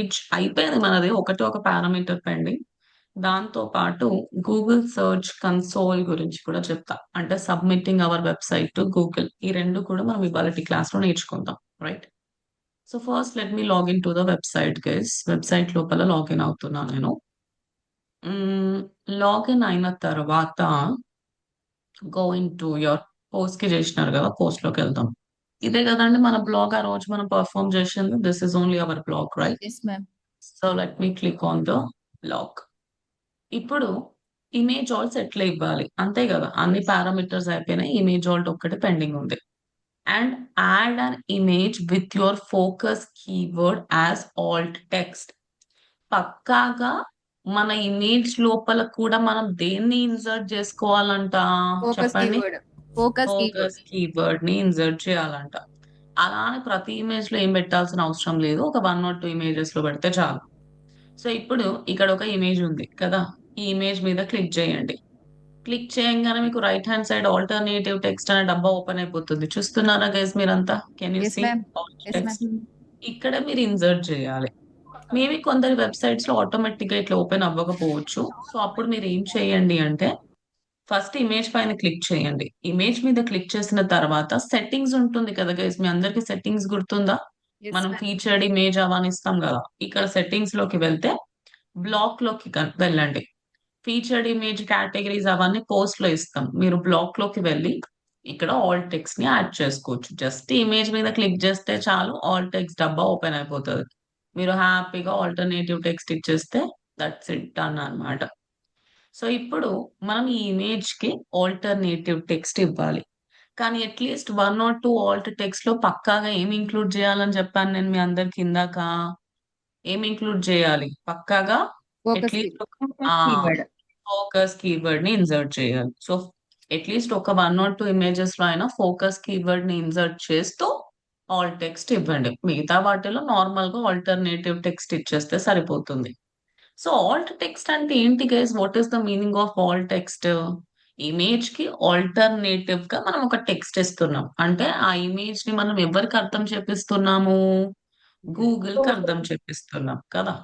Image అయిపోయింది మనది. ఒకటి ఒక పారామీటర్ పెండింగ్. దాంతో పాటు గూగుల్ సెర్చ్ కన్సోల్ గురించి కూడా చెప్తా. అంటే సబ్మిట్టింగ్ అవర్ వెబ్‌సైట్ టు గూగుల్. ఈ 2 కూడా మనం ఇవాళటి క్లాస్‌లో నేర్చుకుందాం. Right? So, first let me login to the website guys. Website లోపల లాగిన్ అవుతున్నా నేను. లాగిన్ అయిన తర్వాత గో ఇంటూ యువర్ పోస్ట్‌కి చేసినారు కదా! పోస్ట్‌లోకెళ్దాం. ఇదే కదండీ మన బ్లాగ్ ఆ రోజు మనం పెర్ఫార్మ్ చేసింది. This is only our blog right? Yes ma'am. So, let me click on the blog. ఇప్పుడు ఇమేజ్ ఆల్ట్ ఎట్లా ఇవ్వాలి? అంతే కదా! అన్ని పారామీటర్స్ అయిపోయినాయి. ఇమేజ్ ఆల్ట్ ఒక్కటే పెండింగ్ ఉంది. And add an image with your focus keyword as alt text. పక్కాగా మన ఇమేజ్ లోపల కూడా మనం దేన్ని ఇన్సర్ట్ చేసుకోవాలంట? ఫోకస్ చెప్పండి. Keyword. Focus keyword. Focus keyword ని ఇన్సర్ట్ చేయాలంట. అలా అని ప్రతి ఇమేజ్ లో ఏం పెట్టాల్సిన అవసరం లేదు. ఒక 1 ఆర్ 2 ఇమేజెస్ లో పెడితే చాలు. సో ఇప్పుడు ఇక్కడ ఒక ఇమేజ్ ఉంది కదా! ఈ ఇమేజ్ మీద క్లిక్ చేయండి. క్లిక్ చేయంగానే మీకు right hand side alternative text అనే డబ్బా ఓపెన్ అయిపోతుంది. చూస్తున్నారా గైస్ మీరంతా? Can you yes see ma'am. Alt yes ma'am. Text? ఇక్కడ మీరు ఇన్సర్ట్ చేయాలి. మేబీ కొందరి వెబ్‌సైట్స్‌లో ఆటోమేటిక్‌గా ఇట్లా ఓపెన్ అవ్వకపోవచ్చు. సో, అప్పుడు మీరు ఏం చేయండి అంటే, ఫస్ట్ ఇమేజ్ పైన క్లిక్ చేయండి. ఇమేజ్ మీద క్లిక్ చేసిన తర్వాత సెట్టింగ్స్ ఉంటుంది కదా గైస్! మీ అందరికి సెట్టింగ్స్ గుర్తుందా? ఎస్ మనం మ్యామ్. ఫీచర్డ్ ఇమేజ్ అవనిస్తాం గదా! ఇక్కడ సెట్టింగ్స్‌లోకి వెళ్తే బ్లాక్‌లోకి వెళ్ళండి. ఫీచర్డ్ ఇమేజ్ కేటగరీస్ అవన్నీ పోస్ట్‌లో ఇస్తాం. మీరు బ్లాక్‌లోకి వెళ్లి ఇక్కడ ఆల్ టెక్స్ట్‌ని యాడ్ చేసుకోవచ్చు. జస్ట్ ఇమేజ్ మీద క్లిక్ చేస్తే చాలు ఆల్ టెక్స్ట్ డబ్బా ఓపెన్ అయిపోతది. మీరు హ్యాపీగా ఆల్టర్‌నేటివ్ టెక్స్ట్ ఇచ్చేస్తే దట్స్ ఇట్ డన్ అన్నమాట. సో, ఇప్పుడు మనం ఈ ఇమేజ్‌కి ఆల్టర్‌నేటివ్ టెక్స్ట్ ఇవ్వాలి. కానీ అట్‌లీస్ట్ 1 ఆర్ 2 ఆల్ట్ టెక్స్ట్‌లో పక్కాగా ఏమి ఇంక్లూడ్ చేయాలని చెప్పాను నేను మీ అందరికి ఇందాక? ఏమి ఇంక్లూడ్ చేయాలి? పక్కాగా ఫోకస్ అట్‌లీస్ట్ కీవర్డ్. ఒక ఆ! కీవర్డ్. ఫోకస్ కీవర్డ్‌ని ఇన్సర్ట్ చేయాలి. సో, అట్‌లీస్ట్ ఒక 1 ఆర్ 2 ఇమేజెస్‌లో అయినా ఫోకస్ కీవర్డ్‌ని ఇన్సర్ట్ చేస్తూ ఆల్ టెక్స్ట్ ఇవ్వండి. మిగతా వాటిలో నార్మల్‌గా ఆల్టర్‌నేటివ్ టెక్స్ట్ ఇచ్చేస్తే సరిపోతుంది. సో, ఆల్ట్ టెక్స్ట్ అంటే ఏంటి guys? What is the meaning of alt text? ఇమేజ్‌కి ఆల్టర్‌నేటివ్‌గా మనం ఒక టెక్స్ట్ ఇస్తున్నాం. అంటే ఆ ఇమేజ్‌ని మనం ఎవరికి అర్థం చేపిస్తున్నాము? గూగుల్‌కి అర్థం చేపిస్తున్నాం కదా!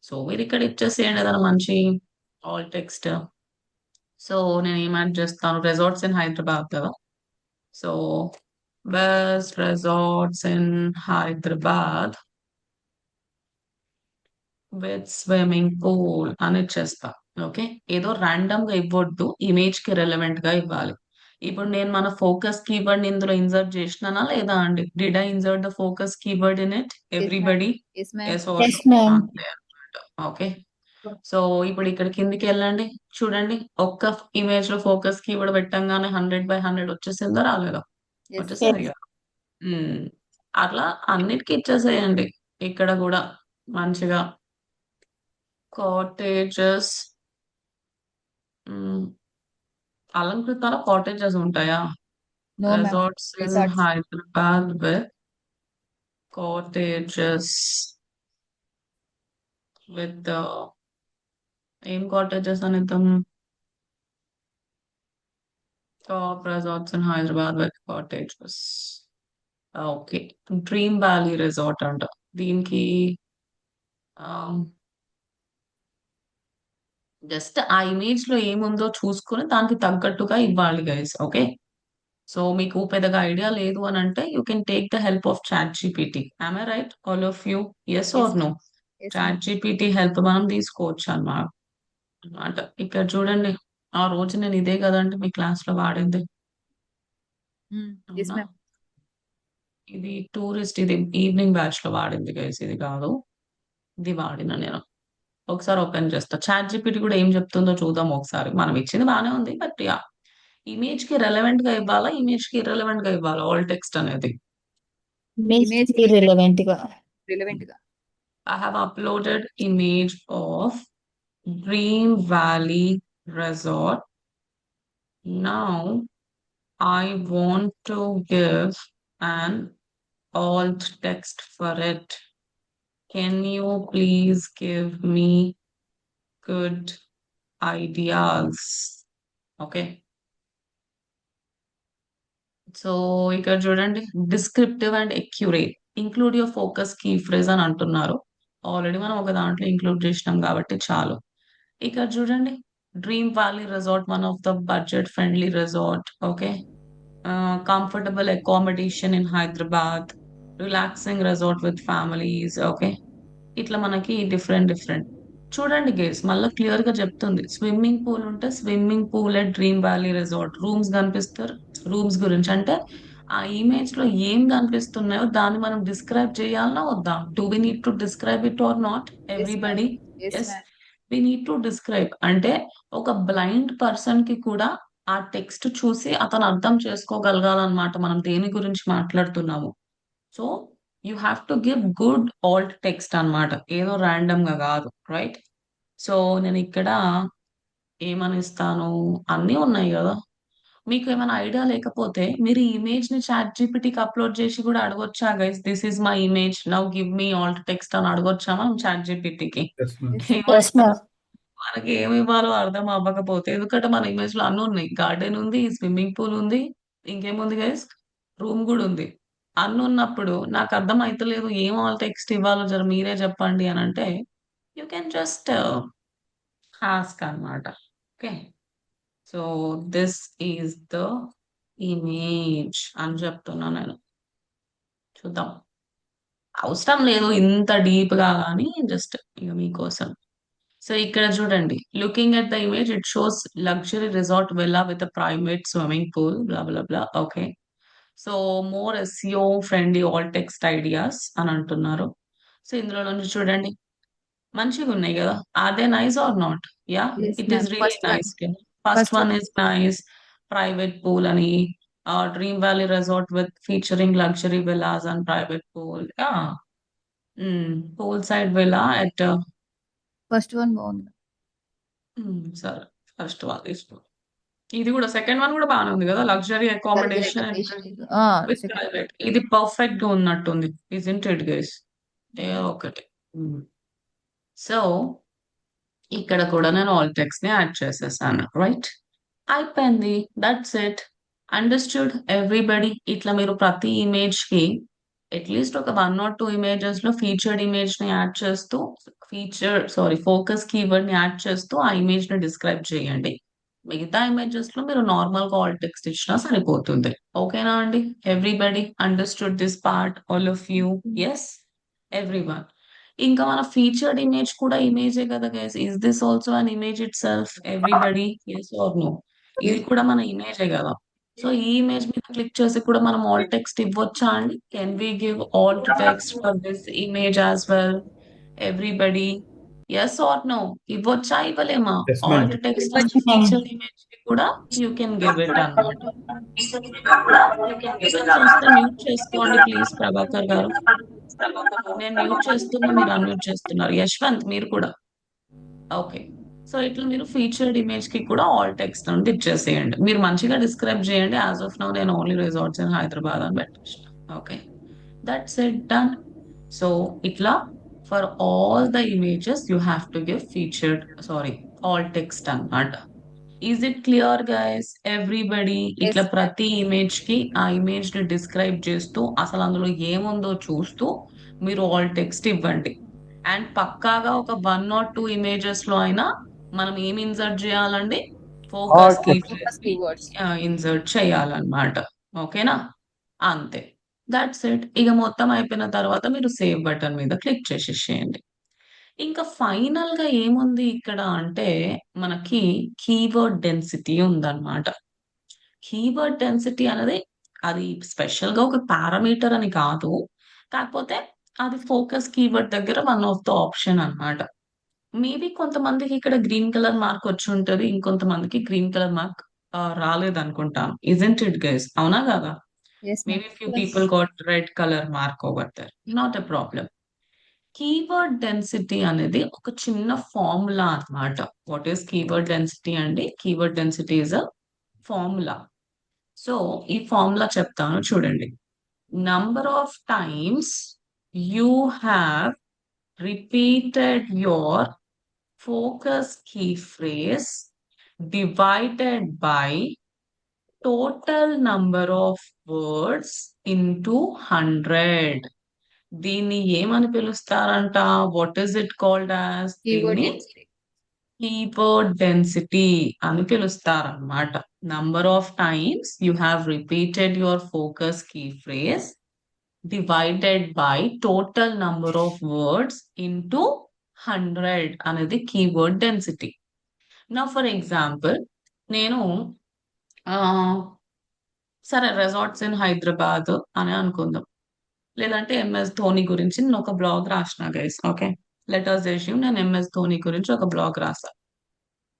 సో, మీరిక్కడ ఇచ్చేసేయండి ఏదైనా మంచి ఆల్ టెక్స్ట్. సో, నేనేం యాడ్ చేస్తాను? రిసార్ట్స్ ఇన్ హైదరాబాద్ కదా! So, best resorts in Hyderabad with swimming pool అని ఇచ్చేస్తా. ఓకే. ఏదో రాండమ్‌గా ఇవ్వొద్దు. ఇమేజ్‌కి రెలెవెంట్‌గా ఇవ్వాలి. ఇప్పుడు నేను మన ఫోకస్ కీవర్డ్‌ని ఇందులో ఇన్సర్ట్ చేసినానా లేదా అండి? Did I insert the focus keyword in it? Yes ma'am. Everybody? Yes ma'am. Yes or no? Yes ma'am. అంతే అన్నమాట. ఓకే. సో, ఇప్పుడు ఇక్కడ కిందకెళ్ళండి. చూడండి. ఒక్క ఇమేజ్‌లో ఫోకస్ కీవర్డ్ పెట్టంగానే 100/100 వచ్చేసిందా? రాలేదా? ఎస్. వచ్చేసింది ఎస్. కదా! హ్మ్. అట్లా అన్నిటికి ఇచ్చేసేయండి. ఇక్కడ గూడా మంచిగా కాటేజెస్ హ్మ్. అలంకృతాల కాటేజెస్ ఉంటాయా? No ma'am. Resorts in resorts. Hyderabad with cottages with ఏం కాటేజెస్ అనిద్దాం? Top resorts in Hyderabad with cottages. Okay. Dream valley resort అంట. దీనికి ఆహ్, జస్ట్ ఆ ఇమేజ్‌లో ఏముందో చూసుకొని దానికి తగ్గట్టుగా ఇవ్వాలి గైస్. ఓకే. సో, మీకు పెద్దగా ఐడియా లేదు అనంటే you can take the help of ChatGPT. Am I right? All of you? Yes yes. Or no? Yes ma'am. ChatGPT help మనం తీసుకోవచ్చనమాట. ఇక్కడ చూడండి. ఆ రోజు నేను ఇదే గదండీ మీ క్లాస్‌లో వాడింది. ఎస్ అవునా? మ్యామ్. ఇది ఈవినింగ్ బ్యాచ్‌లో వాడింది గైస్ ఇది కాదు. ఇది వాడిన నేను. ఒకసారి ఓపెన్ చేస్తా. చాట్‌జీపీటీ కూడా ఏం చెప్తుందో చూద్దాం ఒకసారి. మనం ఇచ్చింది బానే ఉంది. But yeah! ఇమేజ్‌కి రెలెవెంట్‌గా ఇవ్వాలా? ఇమేజ్‌కి ఇర్రెలెవెంట్‌గా ఇవ్వాలా? ఆల్ టెక్స్ట్ అనేది. ఇమేజ్‌కి ఇమేజ్ రిలవెంట్‌గా. రిలవెంట్ గా. I have uploaded image of Dream Valley Resort. Now I want to give an alt text for it. Can you please give me good ideas? Okay. So ఇక్కడ చూడండి descriptive and accurate include your focus key phrase అని అంటున్నారు. Already మనం ఒక దాంట్లో include చేసినాం కాబట్టి చాలు. ఇక్కడ చూడండి, dream valley resort, one of the budget friendly resort. Okay, comfortable accommodation in Hyderabad, relaxing resort with families. Okay, ఇట్లా మనకి డిఫరెంట్ డిఫరెంట్. చూడండి గేస్, మళ్ళీ క్లియర్ గా చెప్తుంది. స్విమ్మింగ్ పూల్ ఉంటే swimming pool at dream valley resort. Rooms కనిపిస్తారు, rooms గురించి అంటే ఆ ఇమేజ్ లో ఏం కనిపిస్తున్నాయో దాన్ని మనం డిస్క్రైబ్ చేయాలన్నా వద్దా? Do we need to describe it or not Yes, ma'am. Everybody? Yes, yes, ma'am. We need to describe. అంటే ఒక బ్లైండ్ పర్సన్ కి కూడా ఆ టెక్స్ట్ చూసి అతను అర్థం చేసుకోగలగాలన్నమాట మనం దేని గురించి మాట్లాడుతున్నాము. So you have to give good Alt text అన్నమాట, ఏదో ర్యాండమ్ గా కాదు, రైట్? సో నేను ఇక్కడ ఏమని ఇస్తాను, అన్నీ ఉన్నాయి కదా. మీకు ఏమైనా ఐడియా లేకపోతే మీరు ఈ ఇమేజ్ ని చాట్ జీపీటీకి అప్లోడ్ చేసి కూడా అడగొచ్చా guys, this is my image, now give me alt text అని అడగొచ్చా మనం chat జీపీటీకి? Yes, ma'am. Yes, ma'am. మనకి ఏమి ఇవ్వాలో అర్థం అవ్వకపోతే, ఎందుకంటే మన ఇమేజ్ లో అన్ని ఉన్నాయి, గార్డెన్ ఉంది, స్విమ్మింగ్ పూల్ ఉంది, ఇంకేముంది గైస్, రూమ్ కూడా ఉంది. అన్ని ఉన్నప్పుడు నాకు అర్థం అయితలేదు ఏం ఆల్ టెక్స్ట్ ఇవ్వాలో జర మీరే చెప్పండి అని అంటే, యూ కెన్ జస్ట్ ఆస్క్ అన్నమాట. Okay, so this is the image అని చెప్తున్నా నేను. చూద్దాం, అవసరం లేదు ఇంత డీప్ గా, కానీ జస్ట్ ఇక మీకోసం. సో ఇక్కడ చూడండి, looking at the image it shows luxury resort villa with private swimming pool, bla bla bla. Okay, so more SEO friendly alt text ideas అని అంటున్నారు. సో ఇందులో నుంచి చూడండి, మంచిగా ఉన్నాయి కదా. Are they nice or not? Ya, Yes, it is ma'am. Really First one. Nice. First First one one. Is nice, private pool అని, dream valley resort with featuring luxury villas and private pool. Pool side villa at, First one బాగుంది. సరే first one తీసుకో. ఇది కూడా second one కూడా బాగానే ఉంది కదా, luxury accommodation with Second. Private. ఇది పర్ఫెక్ట్ గా ఉన్నట్టుంది, ఇజంట్ ఇట్ గైస్? ఏదో ఒకటి. సో ఇక్కడ కూడా నేను ఆల్ టెక్స్ట్ ని యాడ్ చేసేసాను, రైట్? అయిపోయింది, దట్స్ ఇట్. Understood everybody? ఇట్లా మీరు ప్రతి ఇమేజ్ కి అట్లీస్ట్ ఒక 1 or 2 ఇమేజెస్ లో ఫీచర్డ్ ఇమేజ్ ని యాడ్ చేస్తూ, ఫోకస్ కీవర్డ్ ని యాడ్ చేస్తూ ఆ ఇమేజ్ ని డిస్క్రైబ్ చేయండి. మిగతా ఇమేజెస్ లో మీరు నార్మల్ గా ఆల్ టెక్స్ట్ ఇచ్చినా సరిపోతుంది. ఓకేనా అండి? Everybody understood this part, all of you? Yes, everyone. ఇంకా మన ఫీచర్డ్ ఇమేజ్ కూడా ఇమేజే కదా guys. Is this also an image itself? Everybody yes or no? ఇది కూడా మన ఇమేజే కదా. సో ఈ ఇమేజ్ మీద క్లిక్ చేసి కూడా మనం ఆల్ టెక్స్ట్ ఇవ్వచ్చా అండి? Can we give alt text for this image as well? Everybody yes or no? ఇవ్వచ్చా, ఇవ్వలేమా? Yes, ma'am. Alt text and feature image కి కూడా యూ కెన్ గివ్ ఇట్ అన్నమాట. చూస్తే మ్యూట్ చేసుకోండి ప్లీజ్ ప్రభాకర్ గారు. నేను మ్యూట్ చేస్తున్నా, మీరు అన్మ్యూట్ చేస్తున్నారు. యశ్వంత్ మీరు కూడా. ఓకే, సో ఇట్లా మీరు ఫీచర్డ్ ఇమేజ్ కి కూడా ఆల్ టెక్స్ట్ నుండి ఇచ్చేసేయండి. మీరు మంచిగా డిస్క్రైబ్ చేయండి. యాజ్ ఆఫ్ నౌ నేను ఓన్లీ రిసార్ట్స్ ఇన్ హైదరాబాద్ అని పెట్టేసిన. Okay, that's it, done. So ఇట్లా for all the images you have to give alt text అన్నమాట. Is it clear guys? Everybody? ఇట్లా Yes, ma'am. ప్రతి ఇమేజ్ కి ఆ ఇమేజ్ ని డిస్క్రైబ్ చేస్తూ అసలు అందులో ఏముందో చూస్తూ మీరు ఆల్ టెక్స్ట్ ఇవ్వండి. అండ్ పక్కాగా ఒక 1 or 2 ఇమేజెస్ లో అయినా మనం ఏం ఇన్సర్ట్ చేయాలండి? Focus Focus keywords. ఇన్సర్ట్ చేయాలన్నమాట. ఓకేనా? అంతే, దట్స్ ఇట్. ఇక మొత్తం అయిపోయిన తర్వాత మీరు సేవ్ బటన్ మీద క్లిక్ చేసేసేయండి. ఇంకా ఫైనల్ గా ఏముంది ఇక్కడ అంటే, మనకి కీవర్డ్ డెన్సిటీ ఉందన్నమాట. కీవర్డ్ డెన్సిటీ అనేది అది స్పెషల్ గా ఒక పారామీటర్ అని కాదు, కాకపోతే అది ఫోకస్ కీవర్డ్ దగ్గర వన్ ఆఫ్ ద ఆప్షన్ అన్నమాట. మేబీ కొంతమందికి ఇక్కడ గ్రీన్ కలర్ మార్క్ వచ్చి ఉంటది, ఇంకొంతమందికి గ్రీన్ కలర్ మార్క్ రాలేదు అనుకుంటాను. Isn't it guys? అవునా కదా? Yes, ma'am. Maybe few people got red colour mark over there. Not a problem. Keyword density అనేది ఒక చిన్న ఫార్ములా అన్నమాట. వాట్ ఈస్ కీవర్డ్ డెన్సిటీ అండి? Keyword density is a formula. So ఈ ఫార్ములా చెప్తాను చూడండి. Number of times you have repeated your focus key phrase divided by total number of words into 100. దీన్ని ఏమని పిలుస్తారంట? What is it called as? Keyword దీన్ని density. Keyword density అని పిలుస్తారన్నమాట. Number of times you have repeated your focus key phrase divided by total number of words into 100 అనేది keyword density. నా for example నేను ఆ సరే రెసార్ట్స్ ఇన్ హైదరాబాద్ అని అనుకుందాం. లేదంటే ఎంఎస్ ధోని గురించి నేను ఒక బ్లాగ్ రాసిన గైస్. ఓకే, లెటర్స్ అస్యూమ్ నేను ఎంఎస్ ధోని గురించి ఒక బ్లాగ్ రాసా.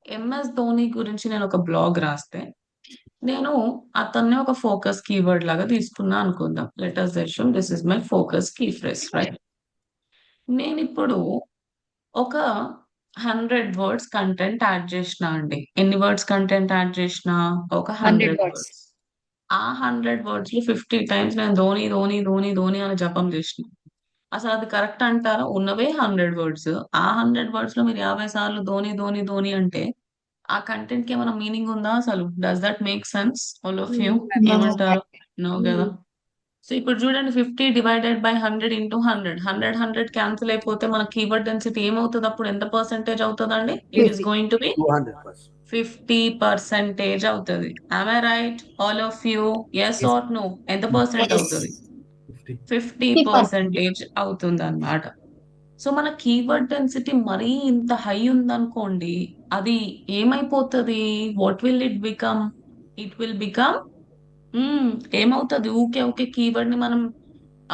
ఎంఎస్ ధోని గురించి నేను ఒక బ్లాగ్ రాస్తే నేను అతన్ని ఒక ఫోకస్ కీవర్డ్ లాగా తీసుకున్నా అనుకుందాం. Let's assume this is my focus key phrase, right? నేను ఇప్పుడు ఒక 100 వర్డ్స్ కంటెంట్ యాడ్ చేసిన అండి. ఎన్ని వర్డ్స్ కంటెంట్ యాడ్ చేసిన? ఒక 100 100 words. వర్డ్స్. ఆ 100 వర్డ్స్ లో 50 టైమ్స్ నేను ధోని ధోని ధోని ధోని అని జపం చేసిన. అసలు అది కరెక్ట్ అంటారా? ఉన్నవే 100 వర్డ్స్. ఆ 100 వర్డ్స్ లో మీరు 50 సార్లు ధోని ధోని ధోని అంటే ఆ కంటెంట్ కి ఏమైనా మీనింగ్ ఉందా అసలు? Does that make sense all of you? No. ఏమంటారు? నో కదా. సో ఇప్పుడు చూడండి, 50 డివైడెడ్ బై 100 ఇంటూ 100, 100 క్యాన్సిల్ అయిపోతే మన కీవర్డ్ డెన్సిటీ ఏమవుతుంది? అప్పుడు ఎంత పర్సెంటేజ్ అవుతుందండి? It is 50. Going to be 200%. 50% అవుతుంది. am I right all of you? yes Yes. or no? ఎంత పర్సెంట్ Yes. అవుతుంది? 50. 50% అవుతుంది అన్నమాట. సో మన కీవర్డ్ డెన్సిటీ మరీ ఇంత హై ఉందనుకోండి, అది ఏమైపోతుంది? What will it become? It will become ఏమవుతుంది? ఊకే ఊకే కీవర్డ్ ని మనం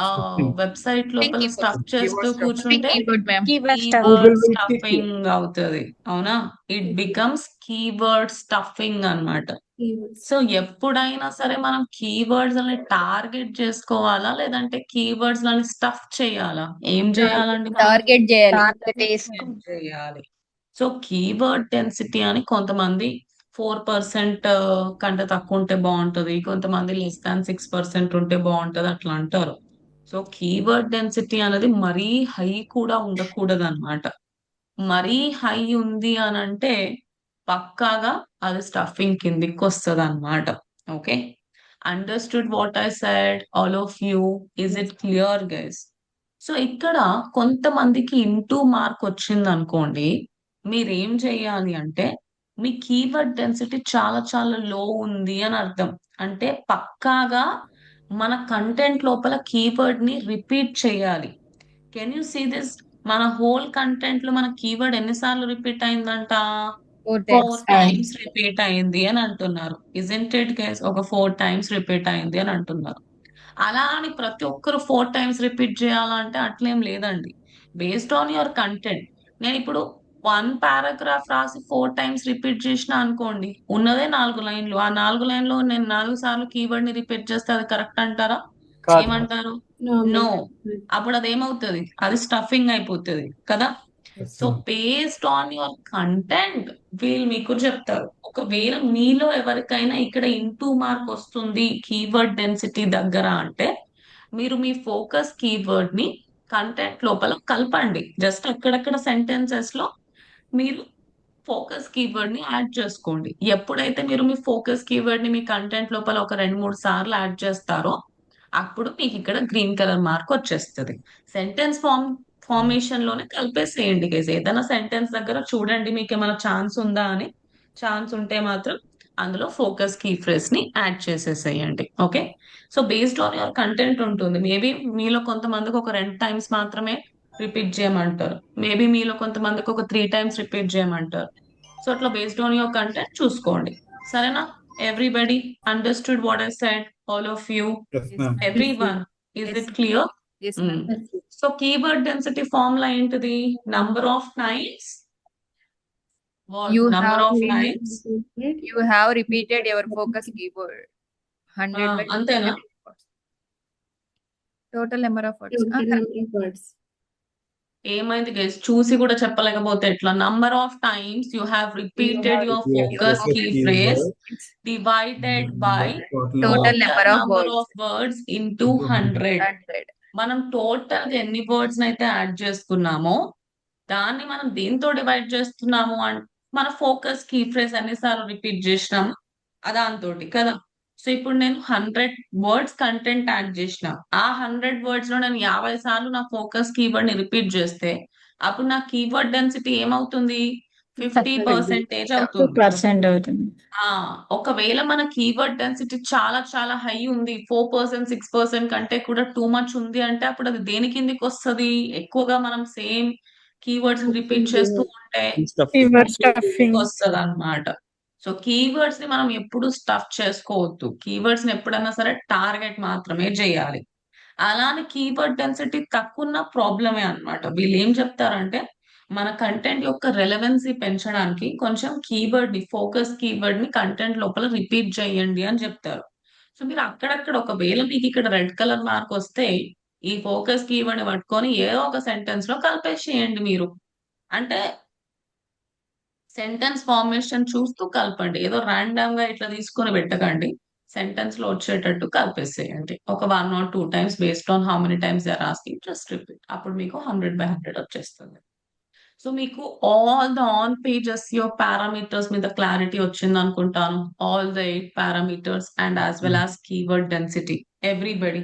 Stuffing. వెబ్సైట్ లోపల Keywords. స్టఫ్ చేస్తూ Keyword stuffing. కూర్చుంటే Keyword, ma'am. Keyword stuff. Google keyword will take you. Stuffing అవుతుంది. అవునా? ఇట్ బికమ్స్ కీవర్డ్ స్టఫింగ్ అన్నమాట. సో ఎప్పుడైనా సరే మనం కీవర్డ్స్ ని టార్గెట్ చేసుకోవాలా, లేదంటే కీవర్డ్స్ లని స్టఫ్ చేయాలా? ఏం చేయాలండి మనం? Target చేయాలి. Target వేసుకో. చేయాలి. సో కీవర్డ్ డెన్సిటీ అని కొంతమంది 4% కంటే తక్కువ ఉంటే బాగుంటది, కొంతమంది లెస్ దాన్ 6% ఉంటే బాగుంటది అట్లా అంటారు. సో కీవర్డ్ డెన్సిటీ అనేది మరీ హై కూడా ఉండకూడదు అన్నమాట. మరీ హై ఉంది అని అంటే పక్కాగా అది స్టఫింగ్ కిందికి వస్తుంది అన్నమాట. Okay, understood what I said all of you? Is it clear guys? So ఇక్కడ కొంతమందికి ఇంటూ మార్క్ వచ్చింది అనుకోండి, మీరేం చేయాలి అంటే మీ కీవర్డ్ డెన్సిటీ చాలా చాలా లో ఉంది అని అర్థం. అంటే పక్కాగా మన కంటెంట్ లోపల కీవర్డ్ ని రిపీట్ చేయాలి. Can you see this? మన హోల్ కంటెంట్ లో మన కీవర్డ్ ఎన్నిసార్లు రిపీట్ అయిందంట? 4 4 times. టైమ్స్ రిపీట్ అయింది అని అంటున్నారు. Isn't it guys? ఒక 4 టైమ్స్ రిపీట్ అయింది అని అంటున్నారు. అలా అని ప్రతి ఒక్కరు 4 టైమ్స్ రిపీట్ చేయాలంటే అట్లేం లేదండి. Based on your content. నేను ఇప్పుడు 1 పారాగ్రాఫ్ రాసి 4 టైమ్స్ రిపీట్ చేసిన అనుకోండి, ఉన్నదే 4 లైన్లు. ఆ 4 లైన్లో నేను 4 సార్లు కీవర్డ్ ని రిపీట్ చేస్తే అది కరెక్ట్ అంటారా? కాదు. ఏమంటారు? నో. అప్పుడు అది ఏమవుతుంది? అది స్టఫింగ్ అయిపోతుంది కదా. Yes, so ma'am. Based on your content వీళ్ళు మీకు చెప్తారు. ఒకవేళ మీలో ఎవరికైనా ఇక్కడ ఇంటూ మార్క్ వస్తుంది కీవర్డ్ డెన్సిటీ దగ్గర అంటే మీరు మీ ఫోకస్ కీవర్డ్ ని కంటెంట్ లోపల కలపండి. జస్ట్ అక్కడక్కడ సెంటెన్సెస్ లో మీరు ఫోకస్ కీవర్డ్ ని యాడ్ చేసుకోండి. ఎప్పుడైతే మీరు మీ ఫోకస్ కీవర్డ్ ని మీ కంటెంట్ లోపల ఒక 2-3 సార్లు యాడ్ చేస్తారో అప్పుడు మీకు ఇక్కడ గ్రీన్ కలర్ మార్క్ వచ్చేస్తుంది. సెంటెన్స్ ఫార్మేషన్ లోనే కలిపేసేయండి గైస్. ఏదైనా సెంటెన్స్ దగ్గర చూడండి మీకు ఏమైనా ఛాన్స్ ఉందా అని. ఛాన్స్ ఉంటే మాత్రం అందులో ఫోకస్ కీ ఫ్రేజ్ ని యాడ్ చేసేసేయండి. Okay, so based on your content ఉంటుంది. మేబీ మీలో కొంతమందికి ఒక 2 టైమ్స్ మాత్రమే రిపీట్ చేయమంటారు, మేబీ మీలో కొంతమందికి ఒక 3 టైమ్స్ రిపీట్ చేయమంటారు. సో అట్లా బేస్డ్ ఆన్ యువర్ కంటెంట్ చూసుకోండి. సరేనా? Everybody understood what I said all of you? Yes, ma'am. Everyone, is Yes. it clear? Yes, ma'am. So keyword density formula ఏంటిది? Number of times. What? You Number have- of times. You have repeated your focus keyword. 100 by అంతేనా? total number of words. words. ఏమైంది guys? చూసి కూడా చెప్పలేకపోతే ఎట్లా? Number of times you have repeated your focus key phrase divided by Total number of words. Of words into 100. 100. మనం total ఎన్ని words అయితే add చేసుకున్నామో దాన్ని మనం దేంతో డివైడ్ చేస్తున్నాము అంటే మన ఫోకస్ కీ ఫ్రేజ్ ఎన్నిసార్లు రిపీట్ చేసినాము దాంతోటి కదా. సో ఇప్పుడు నేను 100 వర్డ్స్ కంటెంట్ యాడ్ చేసిన. ఆ 100 వర్డ్స్ లో నేను 50 సార్లు నా ఫోకస్ కీవర్డ్ ని రిపీట్ చేస్తే అప్పుడు నా కీవర్డ్ డెన్సిటీ ఏమవుతుంది? 50% అవుతుంది. 2% అవుతుంది. ఆ ఒకవేళ మన కీవర్డ్ డెన్సిటీ చాలా చాలా హై ఉంది, 4% 6% కంటే కూడా టూ మచ్ ఉంది అంటే అప్పుడు అది దేని కిందికి వస్తుంది? ఎక్కువగా మనం సేమ్ కీవర్డ్స్ రిపీట్ చేస్తూ ఉంటే Keyword stuffing. వస్తుంది అనమాట. సో కీవర్డ్స్ ని మనం ఎప్పుడు స్టఫ్ చేసుకోవద్దు. కీవర్డ్స్ ని ఎప్పుడైనా సరే టార్గెట్ మాత్రమే చేయాలి. అలానే కీవర్డ్ డెన్సిటీ తక్కువ ఉన్న ప్రాబ్లమే అన్నమాట. వీళ్ళు ఏం చెప్తారంటే మన కంటెంట్ యొక్క రెలవెన్సీ పెంచడానికి కొంచెం కీవర్డ్ ని ఫోకస్ కీవర్డ్ ని కంటెంట్ లోపల రిపీట్ చేయండి అని చెప్తారు. సో మీరు అక్కడక్కడ ఒకవేళ మీకు ఇక్కడ రెడ్ కలర్ మార్క్ వస్తే ఈ ఫోకస్ కీవర్డ్ ని పట్టుకొని ఏదో ఒక సెంటెన్స్ లో కలిపేసేయండి మీరు. అంటే సెంటెన్స్ ఫార్మేషన్ చూస్తూ కలపండి. ఏదో ర్యాండమ్ గా ఇట్లా తీసుకొని పెట్టకండి. సెంటెన్స్ లో వచ్చేటట్టు కలిపేసేయండి. ఒక 1 or 2 times based on how many times they are asking just repeat. అప్పుడు మీకు 100/100 వచ్చేస్తుంది. సో మీకు all the on page SEO parameters మీద క్లారిటీ వచ్చింది అనుకుంటాను. All the 8 parameters and as well as keyword density. Everybody.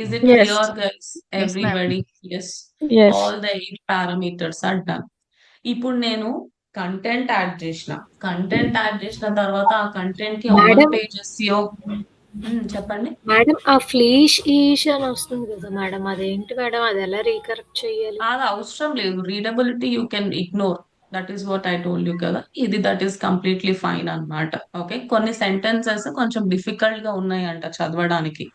Is it Yes. Clear guys? Yes, ma'am. Everybody. Yes. Yes. All the 8 parameters are done. ఇప్పుడు నేను content add చేసిన తర్వాత ఆ content కి on madam page SEO చెప్పండి. Madam ఆ ఫ్లీష్ ఈష్ అని వస్తుంది కదా మేడం, అదేంటి మేడం, అది ఎలా రీకరెక్ట్ చేయాలి? అది అవసరం లేదు. Readability you can ignore. That is what I told you కదా. ఇది దట్ ఈస్ కంప్లీట్లీ ఫైన్ అన్నమాట. ఓకే, కొన్ని సెంటెన్సెస్ కొంచెం డిఫికల్ట్ గా ఉన్నాయంట చదవడానికి.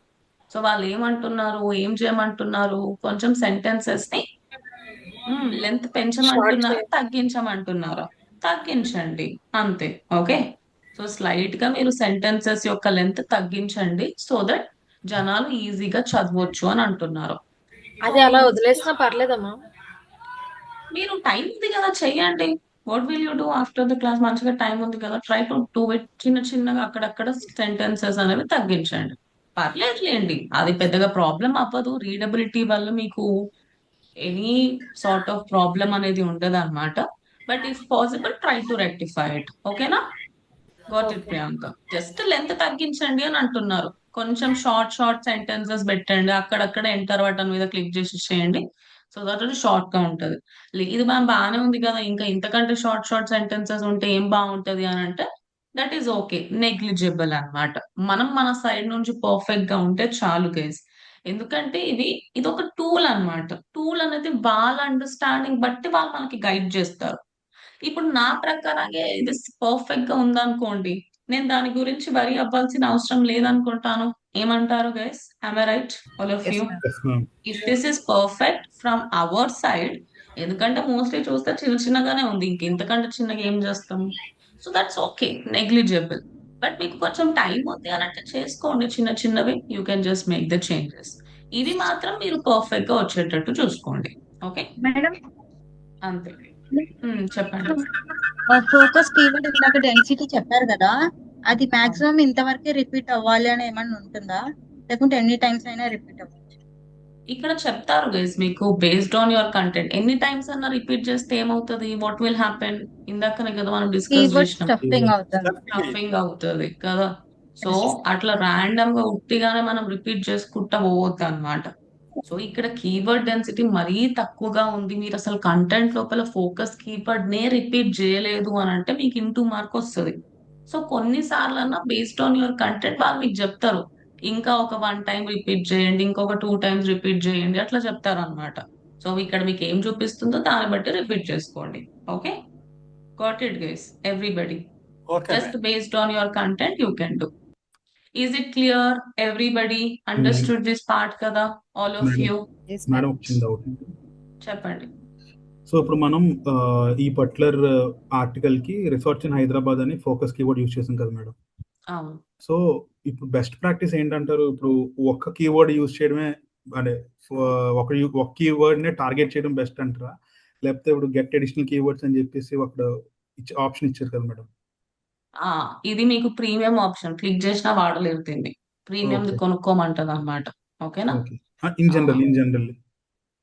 సో వాళ్ళు ఏమంటున్నారు, ఏం చేయమంటున్నారు, కొంచెం సెంటెన్సెస్ ని లెంత్ షార్ట్ పెంచమంటున్నారా, తగ్గించమంటున్నారా? తగ్గించండి అంతే. ఓకే, సో స్లైట్ గా మీరు సెంటెన్సెస్ యొక్క లెంత్ తగ్గించండి సో దట్ జనాలు ఈజీగా చదవచ్చు అని అంటున్నారు. అది అలా వదిలేసినా పర్లేదమ్మా? మీరు టైం ఉంది కదా, చెయ్యండి. What will you do after the class? మంచిగా టైం ఉంది కదా, ట్రై టు డూ ఇట్. చిన్న చిన్నగా అక్కడక్కడ సెంటెన్సెస్ అనేవి తగ్గించండి. పర్లేదులేండి, అది పెద్దగా ప్రాబ్లం అవ్వదు. రీడబిలిటీ వల్ల మీకు ఎనీ సార్ట్ ఆఫ్ ప్రాబ్లం అనేది ఉండదు అనమాట. But if possible try to rectify it. ఓకేనా? Got it okay. Priyanka. Just length తగ్గించండి అని అంటున్నారు. కొంచెం షార్ట్ సెంటెన్సెస్ పెట్టండి. అక్కడక్కడ ఎంటర్ బటన్ మీద క్లిక్ చేసి చేయండి. సో దట్ అది షార్ట్ గా ఉంటది. ఇది మనం బాగానే ఉంది కదా, ఇంకా ఇంతకంటే షార్ట్ సెంటెన్సెస్ ఉంటే ఏం బాగుంటది అని అంటే దట్ ఈస్ ఓకే, నెగ్లిజిబుల్ అన్నమాట. మనం మన సైడ్ నుంచి పర్ఫెక్ట్ గా ఉంటే చాలు గైస్. ఎందుకంటే ఇది ఒక టూల్ అన్నమాట. టూల్ అనేది వాళ్ళ అండర్స్టాండింగ్ బట్టి వాళ్ళు మనకి గైడ్ చేస్తారు. ఇప్పుడు నా ప్రకారంగా ఇది పర్ఫెక్ట్ గా ఉందనుకోండి, నేను దాని గురించి వరి అవ్వాల్సిన అవసరం లేదనుకుంటాను. ఏమంటారు guys? I right all of Yes, you? ma'am. Yes, ma'am. If this is perfect from our side, ఎందుకంటే మోస్ట్లీ చూస్తే చిన్నగానే ఉంది, ఇంతకంటే చిన్నగా ఏం చేస్తాం? So that's okay, negligible. But మీకు కొంచెం టైం ఉంది అని అంటే చేసుకోండి, చిన్నవి. You can just make the changes. ఇవి మాత్రం మీరు పర్ఫెక్ట్ గా వచ్చేటట్టు చూసుకోండి. ఓకే, మేడం, అంతే. చెప్పండి. ఫోకస్ కీవర్డ్ ఇందాక డెన్సిటీ చెప్పారు కదా, అది మాక్సిమం ఇంతవరకే రిపీట్ అవ్వాలి అని ఏమన్నా ఉంటుందా, లేకుంటే ఎన్ని టైమ్స్ అయినా రిపీట్ అవ్వచ్చు? ఇక్కడ చెప్తారు గైస్ మీకు బేస్డ్ ఆన్ యువర్ కంటెంట్. ఎన్ని టైమ్స్ అన్నా రిపీట్ చేస్తే ఏమవుతుంది, వాట్ విల్ హ్యాపెన్? ఇందాకనే కదా మనం డిస్కస్ కీవర్డ్ చేసినాం, స్టఫింగ్ అవుతుంది. స్టఫింగ్ అవుతుంది కదా. సో అట్లా ర్యాండమ్ గా ఉట్టిగానే మనం రిపీట్ చేసుకుంటా పోవద్దు అన్నమాట. సో ఇక్కడ కీవర్డ్ డెన్సిటీ మరీ తక్కువగా ఉంది, మీరు అసలు కంటెంట్ లోపల ఫోకస్ కీవర్డ్ నే రిపీట్ చేయలేదు అని అంటే మీకు ఇంటూ మార్క్ వస్తుంది. సో కొన్నిసార్లు అన్నా బేస్డ్ ఆన్ యువర్ కంటెంట్ వాళ్ళు మీకు చెప్తారు, ఇంకా ఒక 1 టైం రిపీట్ చేయండి, ఇంకొక 2 టైమ్స్ రిపీట్ చేయండి, అట్లా చెప్తారు అనమాట. సో ఇక్కడ మీకు ఏం చూపిస్తుందో దాన్ని బట్టి రిపీట్ చేసుకోండి. Okay, got it guys, everybody. Okay, just ma'am. Based on your content you can do. Is it clear? Everybody understood this part కదా, all of Madam. You? Yes, madam ma'am. వచ్చింది doubt. చెప్పండి. So ఇప్పుడు మనం ఈ particular article కి resorts in Hyderabad అని focus keyword use చేసాం కదా మేడం. అవును. సో ఇప్పుడు బెస్ట్ ప్రాక్టీస్ ఏంటంటారు? ఇప్పుడు ఒక్క కీవర్డ్ యూజ్ చేయడమే, అంటే ఒక కీవర్డ్ నే టార్గెట్ చేయడం బెస్ట్ అంటారా, లేకపోతే ఇప్పుడు గెట్ అడిషనల్ కీవర్డ్స్ అని చెప్పేసి అక్కడ ఆప్షన్ ఇచ్చారు కదా మేడం? ఇది మీకు ప్రీమియం ఆప్షన్, క్లిక్ చేసినా వాడలేరు దీన్ని. Premium Okay. కొనుక్కోమంటది అనమాట. ఓకేనా? ఓకే, ఇన్ జనరల్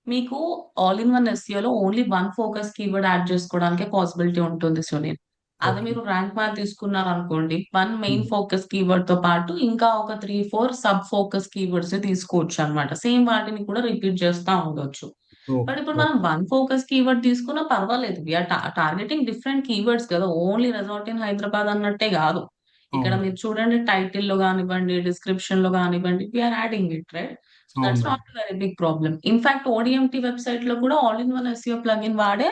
మీకు ఆల్ ఇన్ వన్ ఎస్ఈఓ లో ఓన్లీ 1 ఫోకస్ కీవర్డ్ యాడ్ చేసుకోవడానికి పాసిబిలిటీ ఉంటుంది సునీల్. అది ఓకే మీరు ర్యాంక్ మ్యాథ్ తీసుకున్నారు అనుకోండి, వన్ మెయిన్ ఉమ్, ఫోకస్ కీవర్డ్ తో పాటు ఇంకా ఒక 3-4 సబ్ ఫోకస్ కీవర్డ్స్ తీసుకోవచ్చు అన్నమాట. సేమ్ వాటిని కూడా రిపీట్ చేస్తా ఉండొచ్చు. బట్ ఓకే ఇప్పుడు ఓకే మనం వన్ ఫోకస్ కీవర్డ్ తీసుకున్నా పర్వాలేదు. వీఆర్ టార్గెటింగ్ డిఫరెంట్ కీవర్డ్స్ కదా, ఓన్లీ రెసార్ట్ ఇన్ హైదరాబాద్ అన్నట్టే కాదు. ఇక్కడ అవును మీరు చూడండి, టైటిల్ లో కానివ్వండి, డిస్క్రిప్షన్ లో కానివ్వండి, we're adding it, right? So అవును that's madam not very big problem. In fact ODMT website లో కూడా all in one SEO plugin వాడే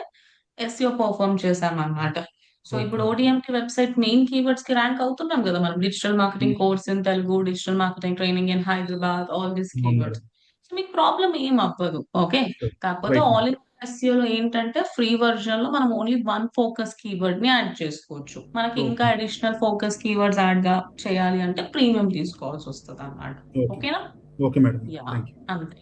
ఎస్ఈఓ పర్ఫామ్ చేశామన్నమాట. సో ఓకే ఇప్పుడు okay ODMT website main keywords కి ర్యాంక్ అవుతున్నాం కదా మనం. Digital marketing um, course in Telugu, digital marketing training in Hyderabad, all these అవును మేడం కీవర్డ్స్. సో మీకు ప్రాబ్లం ఏం అవ్వదు. ఓకే, షూర్ కాకపోతే right all madam in SEO లో ఏంటంటే ఫ్రీ వర్జన్ లో మనం ఓన్లీ వన్ ఫోకస్ కీవర్డ్ ని యాడ్ చేసుకోవచ్చు. మనకి ఇంకా okay additional focus keywords add గా చేయాలి అంటే ప్రీమియం తీసుకోవాల్సి వస్తుంది అన్నమాట. ఓకే ఓకేనా? Okay madam yeah, thank you అంతే.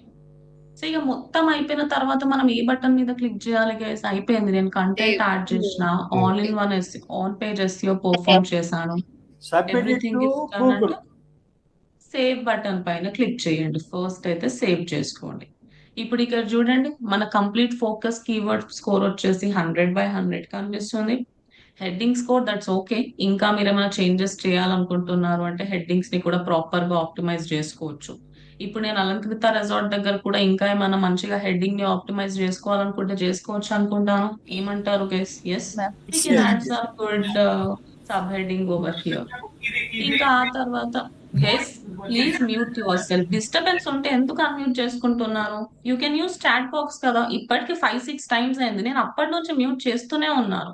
సో ఇక మొత్తం అయిపోయిన తర్వాత మనం ఏ బటన్ మీద క్లిక్ చేయాలి గైస్? అయిపోయింది. నేను కంటెంట్ Save. యాడ్ చేసిన, all in one on page SEO okay. Perform చేశాను, Submit it everything to is done Google. అంటే సేవ్ బటన్ పైన క్లిక్ చేయండి. ఫస్ట్ అయితే సేవ్ చేసుకోండి. ఇప్పుడు ఇక్కడ చూడండి, మన కంప్లీట్ ఫోకస్ కీవర్డ్ స్కోర్ వచ్చేసి 100/100 కనిపిస్తుంది. Heading score that's okay. ఇంకా మీరు ఏమైనా చేంజెస్ చేయాలనుకుంటున్నారు అంటే హెడ్డింగ్స్ ని కూడా ప్రాపర్ గా ఆప్టిమైజ్ చేసుకోవచ్చు. ఇప్పుడు నేను అలంకృత రెసార్ట్ దగ్గర కూడా ఇంకా ఏమైనా మంచిగా హెడ్డింగ్ ని ఆప్టిమైజ్ చేసుకోవాలనుకుంటే చేసుకోవచ్చు అనుకుంటాను. ఏమంటారు guys? Yes, ma'am. We can Yes. Add some good sub heading over here. ఇంకా ఆ తర్వాత guys, please mute yourself. Disturbance ఉంటే ఎందుకు అన్మ్యూట్ చేసుకుంటున్నారు? You can use chat box కదా. ఇప్పటికి 5-6 టైమ్స్ అయింది, నేను అప్పటి నుంచి మ్యూట్ చేస్తూనే ఉన్నాను.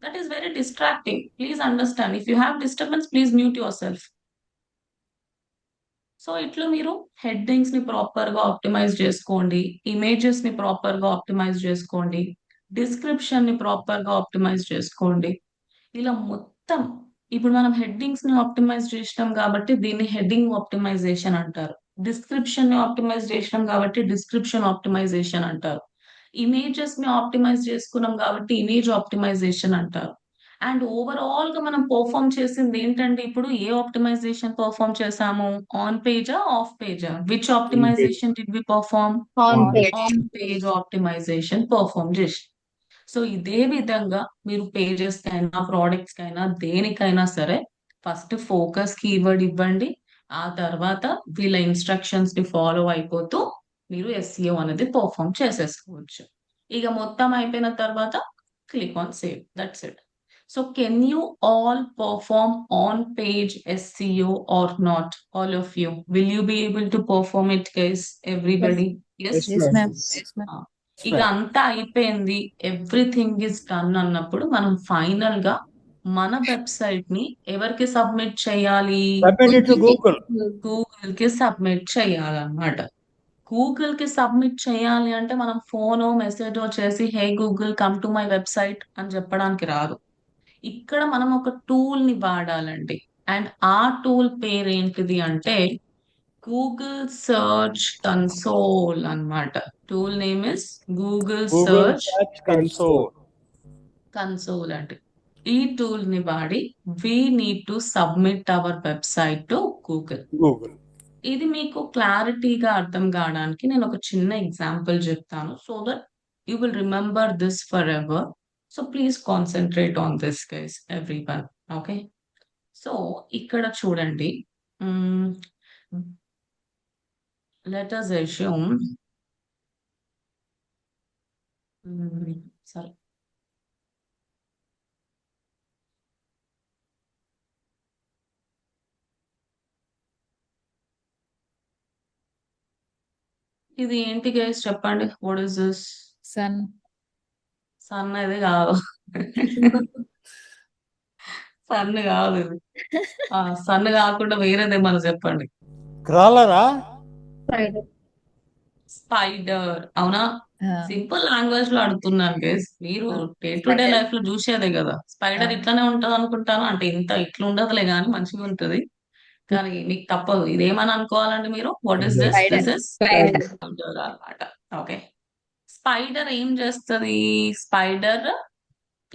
That is very distracting. Please understand. If you have disturbance, please mute your self. So ఇట్లా మీరు హెడ్డింగ్స్ ని ప్రాపర్ గా ఆప్టిమైజ్ చేసుకోండి, ఇమేజెస్ ని ప్రాపర్ గా ఆప్టిమైజ్ చేసుకోండి, డిస్క్రిప్షన్ ని ప్రాపర్ గా ఆప్టిమైజ్ చేసుకోండి. ఇలా మొత్తం ఇప్పుడు మనం హెడ్డింగ్స్ ని ఆప్టిమైజ్ చేసినాం కాబట్టి దీన్ని హెడ్డింగ్ ఆప్టిమైజేషన్ అంటారు. డిస్క్రిప్షన్ ని ఆప్టిమైజ్ చేసినాం కాబట్టి డిస్క్రిప్షన్ ఆప్టిమైజేషన్ అంటారు. ఇమేజెస్ ని ఆప్టిమైజ్ చేసుకున్నాం కాబట్టి ఇమేజ్ ఆప్టిమైజేషన్ అంటారు. అండ్ ఓవరాల్ గా మనం పర్ఫామ్ చేసింది ఏంటంటే, ఇప్పుడు ఏ ఆప్టిమైజేషన్ పర్ఫామ్ చేసాము? ఆన్ పేజా, ఆఫ్ పేజా? Which page optimization did we perform? On on page. On page optimization perform చేసి. సో ఇదే విధంగా మీరు పేజెస్ కైనా, ప్రోడక్ట్స్ కైనా, దేనికైనా సరే ఫస్ట్ ఫోకస్ కీవర్డ్ ఇవ్వండి. ఆ తర్వాత వీళ్ళ ఇన్స్ట్రక్షన్స్ ని ఫాలో అయిపోతూ మీరు ఎస్ఈఓ అనేది పర్ఫామ్ చేసేసుకోవచ్చు. ఇక మొత్తం అయిపోయిన తర్వాత click on save. That's it. So can you all perform on page SEO or not? All of you, will you be able to perform it guys? Everybody? Yes. Yes yes ma'am ma'am. Yes ma'am. ఇక అంతా అయిపోయింది, everything is done అన్నప్పుడు మనం final గా మన website ని ఎవరికి submit చేయాలి? Submit it to Google. Google కి సబ్మిట్ చేయాలన్నమాట. గూగుల్ కి సబ్మిట్ చేయాలి అంటే మనం ఫోనో మెసేజో చేసి హే Google come to my website అని చెప్పడానికి రాదు. ఇక్కడ మనం ఒక టూల్ ని వాడాలండి. అండ్ ఆ టూల్ పేరు ఏంటిది అంటే గూగుల్ సర్చ్ కన్సోల్ అన్నమాట. Tool name is Google Google search Search Console. Console అంటే. ఈ టూల్ ని వాడి we need to submit our website to Google. Google. ఇది మీకు క్లారిటీగా అర్థం కావడానికి నేను ఒక చిన్న ఎగ్జాంపుల్ చెప్తాను, so that you will remember this for ever. So please concentrate on this guys every one. Okay, so ఇక్కడ చూడండి, లెట్ us assume sorry, ఇది ఏంటి గైస్ చెప్పండి? What is this? Sun. Sun అది కాదు. సన్ కాదు ఇది. సన్ కాకుండా వేరేదే మనం చెప్పండి. Crawler. స్పైడర్. అవునా? సింపుల్ లాంగ్వేజ్ లో అడుగుతున్నాను గైస్. మీరు day to day Spider. Life లో చూసేదే కదా. స్పైడర్ ఇట్లానే ఉంటది అనుకుంటాను, అంటే ఇంత ఇట్లా ఉండదులే కానీ మంచిగా ఉంటది. కానీ మీకు తప్పదు, ఇదేమని అనుకోవాలండి మీరు? What is this? Spider. This is Spider. Spider అన్నమాట. ఓకే, స్పైడర్ ఏం చేస్తది? స్పైడర్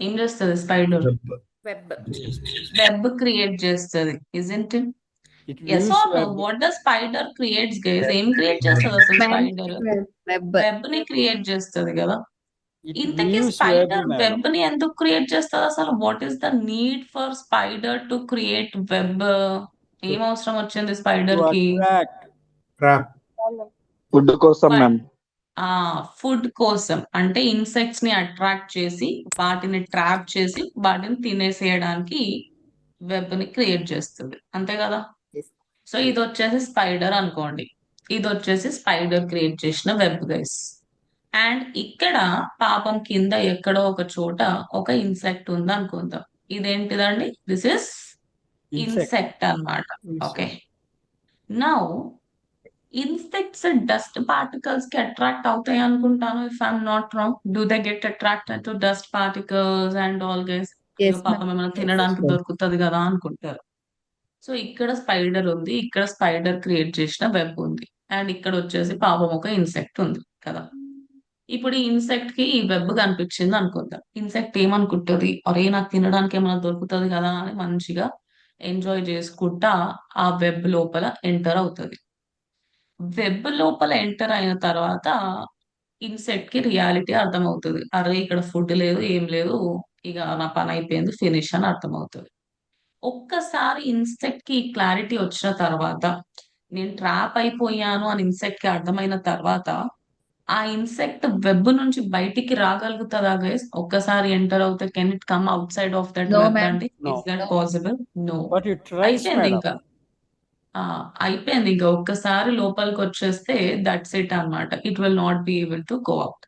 ఏం చేస్తది? Spider Web. వెబ్ క్రియేట్ చేస్తది, isn't it? It yes views or no? web. What does spider creates guys? ఏం క్రియేట్ చేస్తుంది అసలు Web. స్పైడర్? Web. వెబ్ ని క్రియేట్ చేస్తది కదా. It ఇంతకీ leaves web, spider madam. Web ని ఎందుకు క్రియేట్ చేస్తుంది అసలు? What is the need for spider to create web? ఏం అవసరం వచ్చింది To స్పైడర్ కి? attract. ట్రాప్. ఫుడ్ కోసం మ్యామ్. ఫుడ్ కోసం, అంటే ఇన్సెక్ట్స్ ని అట్రాక్ట్ చేసి వాటిని ట్రాప్ చేసి వాటిని తినేసేయడానికి వెబ్ ని క్రియేట్ చేస్తుంది, అంతే కదా? సో ఇది వచ్చేసి స్పైడర్ అనుకోండి, ఇది వచ్చేసి స్పైడర్ క్రియేట్ చేసిన వెబ్ గైస్. అండ్ ఇక్కడ పాపం కింద ఎక్కడో ఒక చోట ఒక ఇన్సెక్ట్ ఉంది అనుకుందాం. ఇదేంటిదండి? This is Insect. ఇన్సెక్ట్ అన్నమాట. Okay, Insect. Now insects dust particles కి అట్రాక్ట్ అవుతాయి అనుకుంటాను, if I'm not wrong. Do they get attracted to dust particles and all guys? Yes, పాపం ma'am. ఏమైనా తినడానికి దొరుకుతుంది కదా అనుకుంటారు. సో ఇక్కడ స్పైడర్ ఉంది, ఇక్కడ స్పైడర్ క్రియేట్ చేసిన వెబ్ ఉంది, అండ్ ఇక్కడ వచ్చేసి పాపం ఒక ఇన్సెక్ట్ ఉంది కదా. ఇప్పుడు ఈ ఇన్సెక్ట్ కి ఈ వెబ్ కనిపించింది అనుకుందాం. ఇన్సెక్ట్ ఏమనుకుంటది, అరే నాకు తినడానికి ఏమైనా దొరుకుతుంది కదా అని మంచిగా ఎంజాయ్ చేసుకుంటా ఆ వెబ్ లోపల ఎంటర్ అవుతుంది. వెబ్ లోపల ఎంటర్ అయిన తర్వాత ఇన్సెక్ట్ కి రియాలిటీ అర్థమవుతుంది. అరే ఇక్కడ ఫుడ్ లేదు, ఏం లేదు, ఇక నా పని అయిపోయింది, ఫినిష్ అని అర్థమవుతుంది. ఒక్కసారి ఇన్సెక్ట్ కి క్లారిటీ వచ్చిన తర్వాత, నేను ట్రాప్ అయిపోయాను అని ఇన్సెక్ట్ కి అర్థమైన తర్వాత, ఆ ఇన్సెక్ట్ వెబ్ నుంచి బయటికి రాగలుగుతుందా గైస్? ఒక్కసారి ఎంటర్ అవుతే can it come outside of that No, web ma'am. అండి? No. Is that No. Possible? No. But it tries, అయిపోయింది madam. ఇంకా. అయిపోయింది ఇంకా. ఒక్కసారి లోపలికి వచ్చేస్తే దట్స్ ఇట్ అన్నమాట. It will not be able to go out.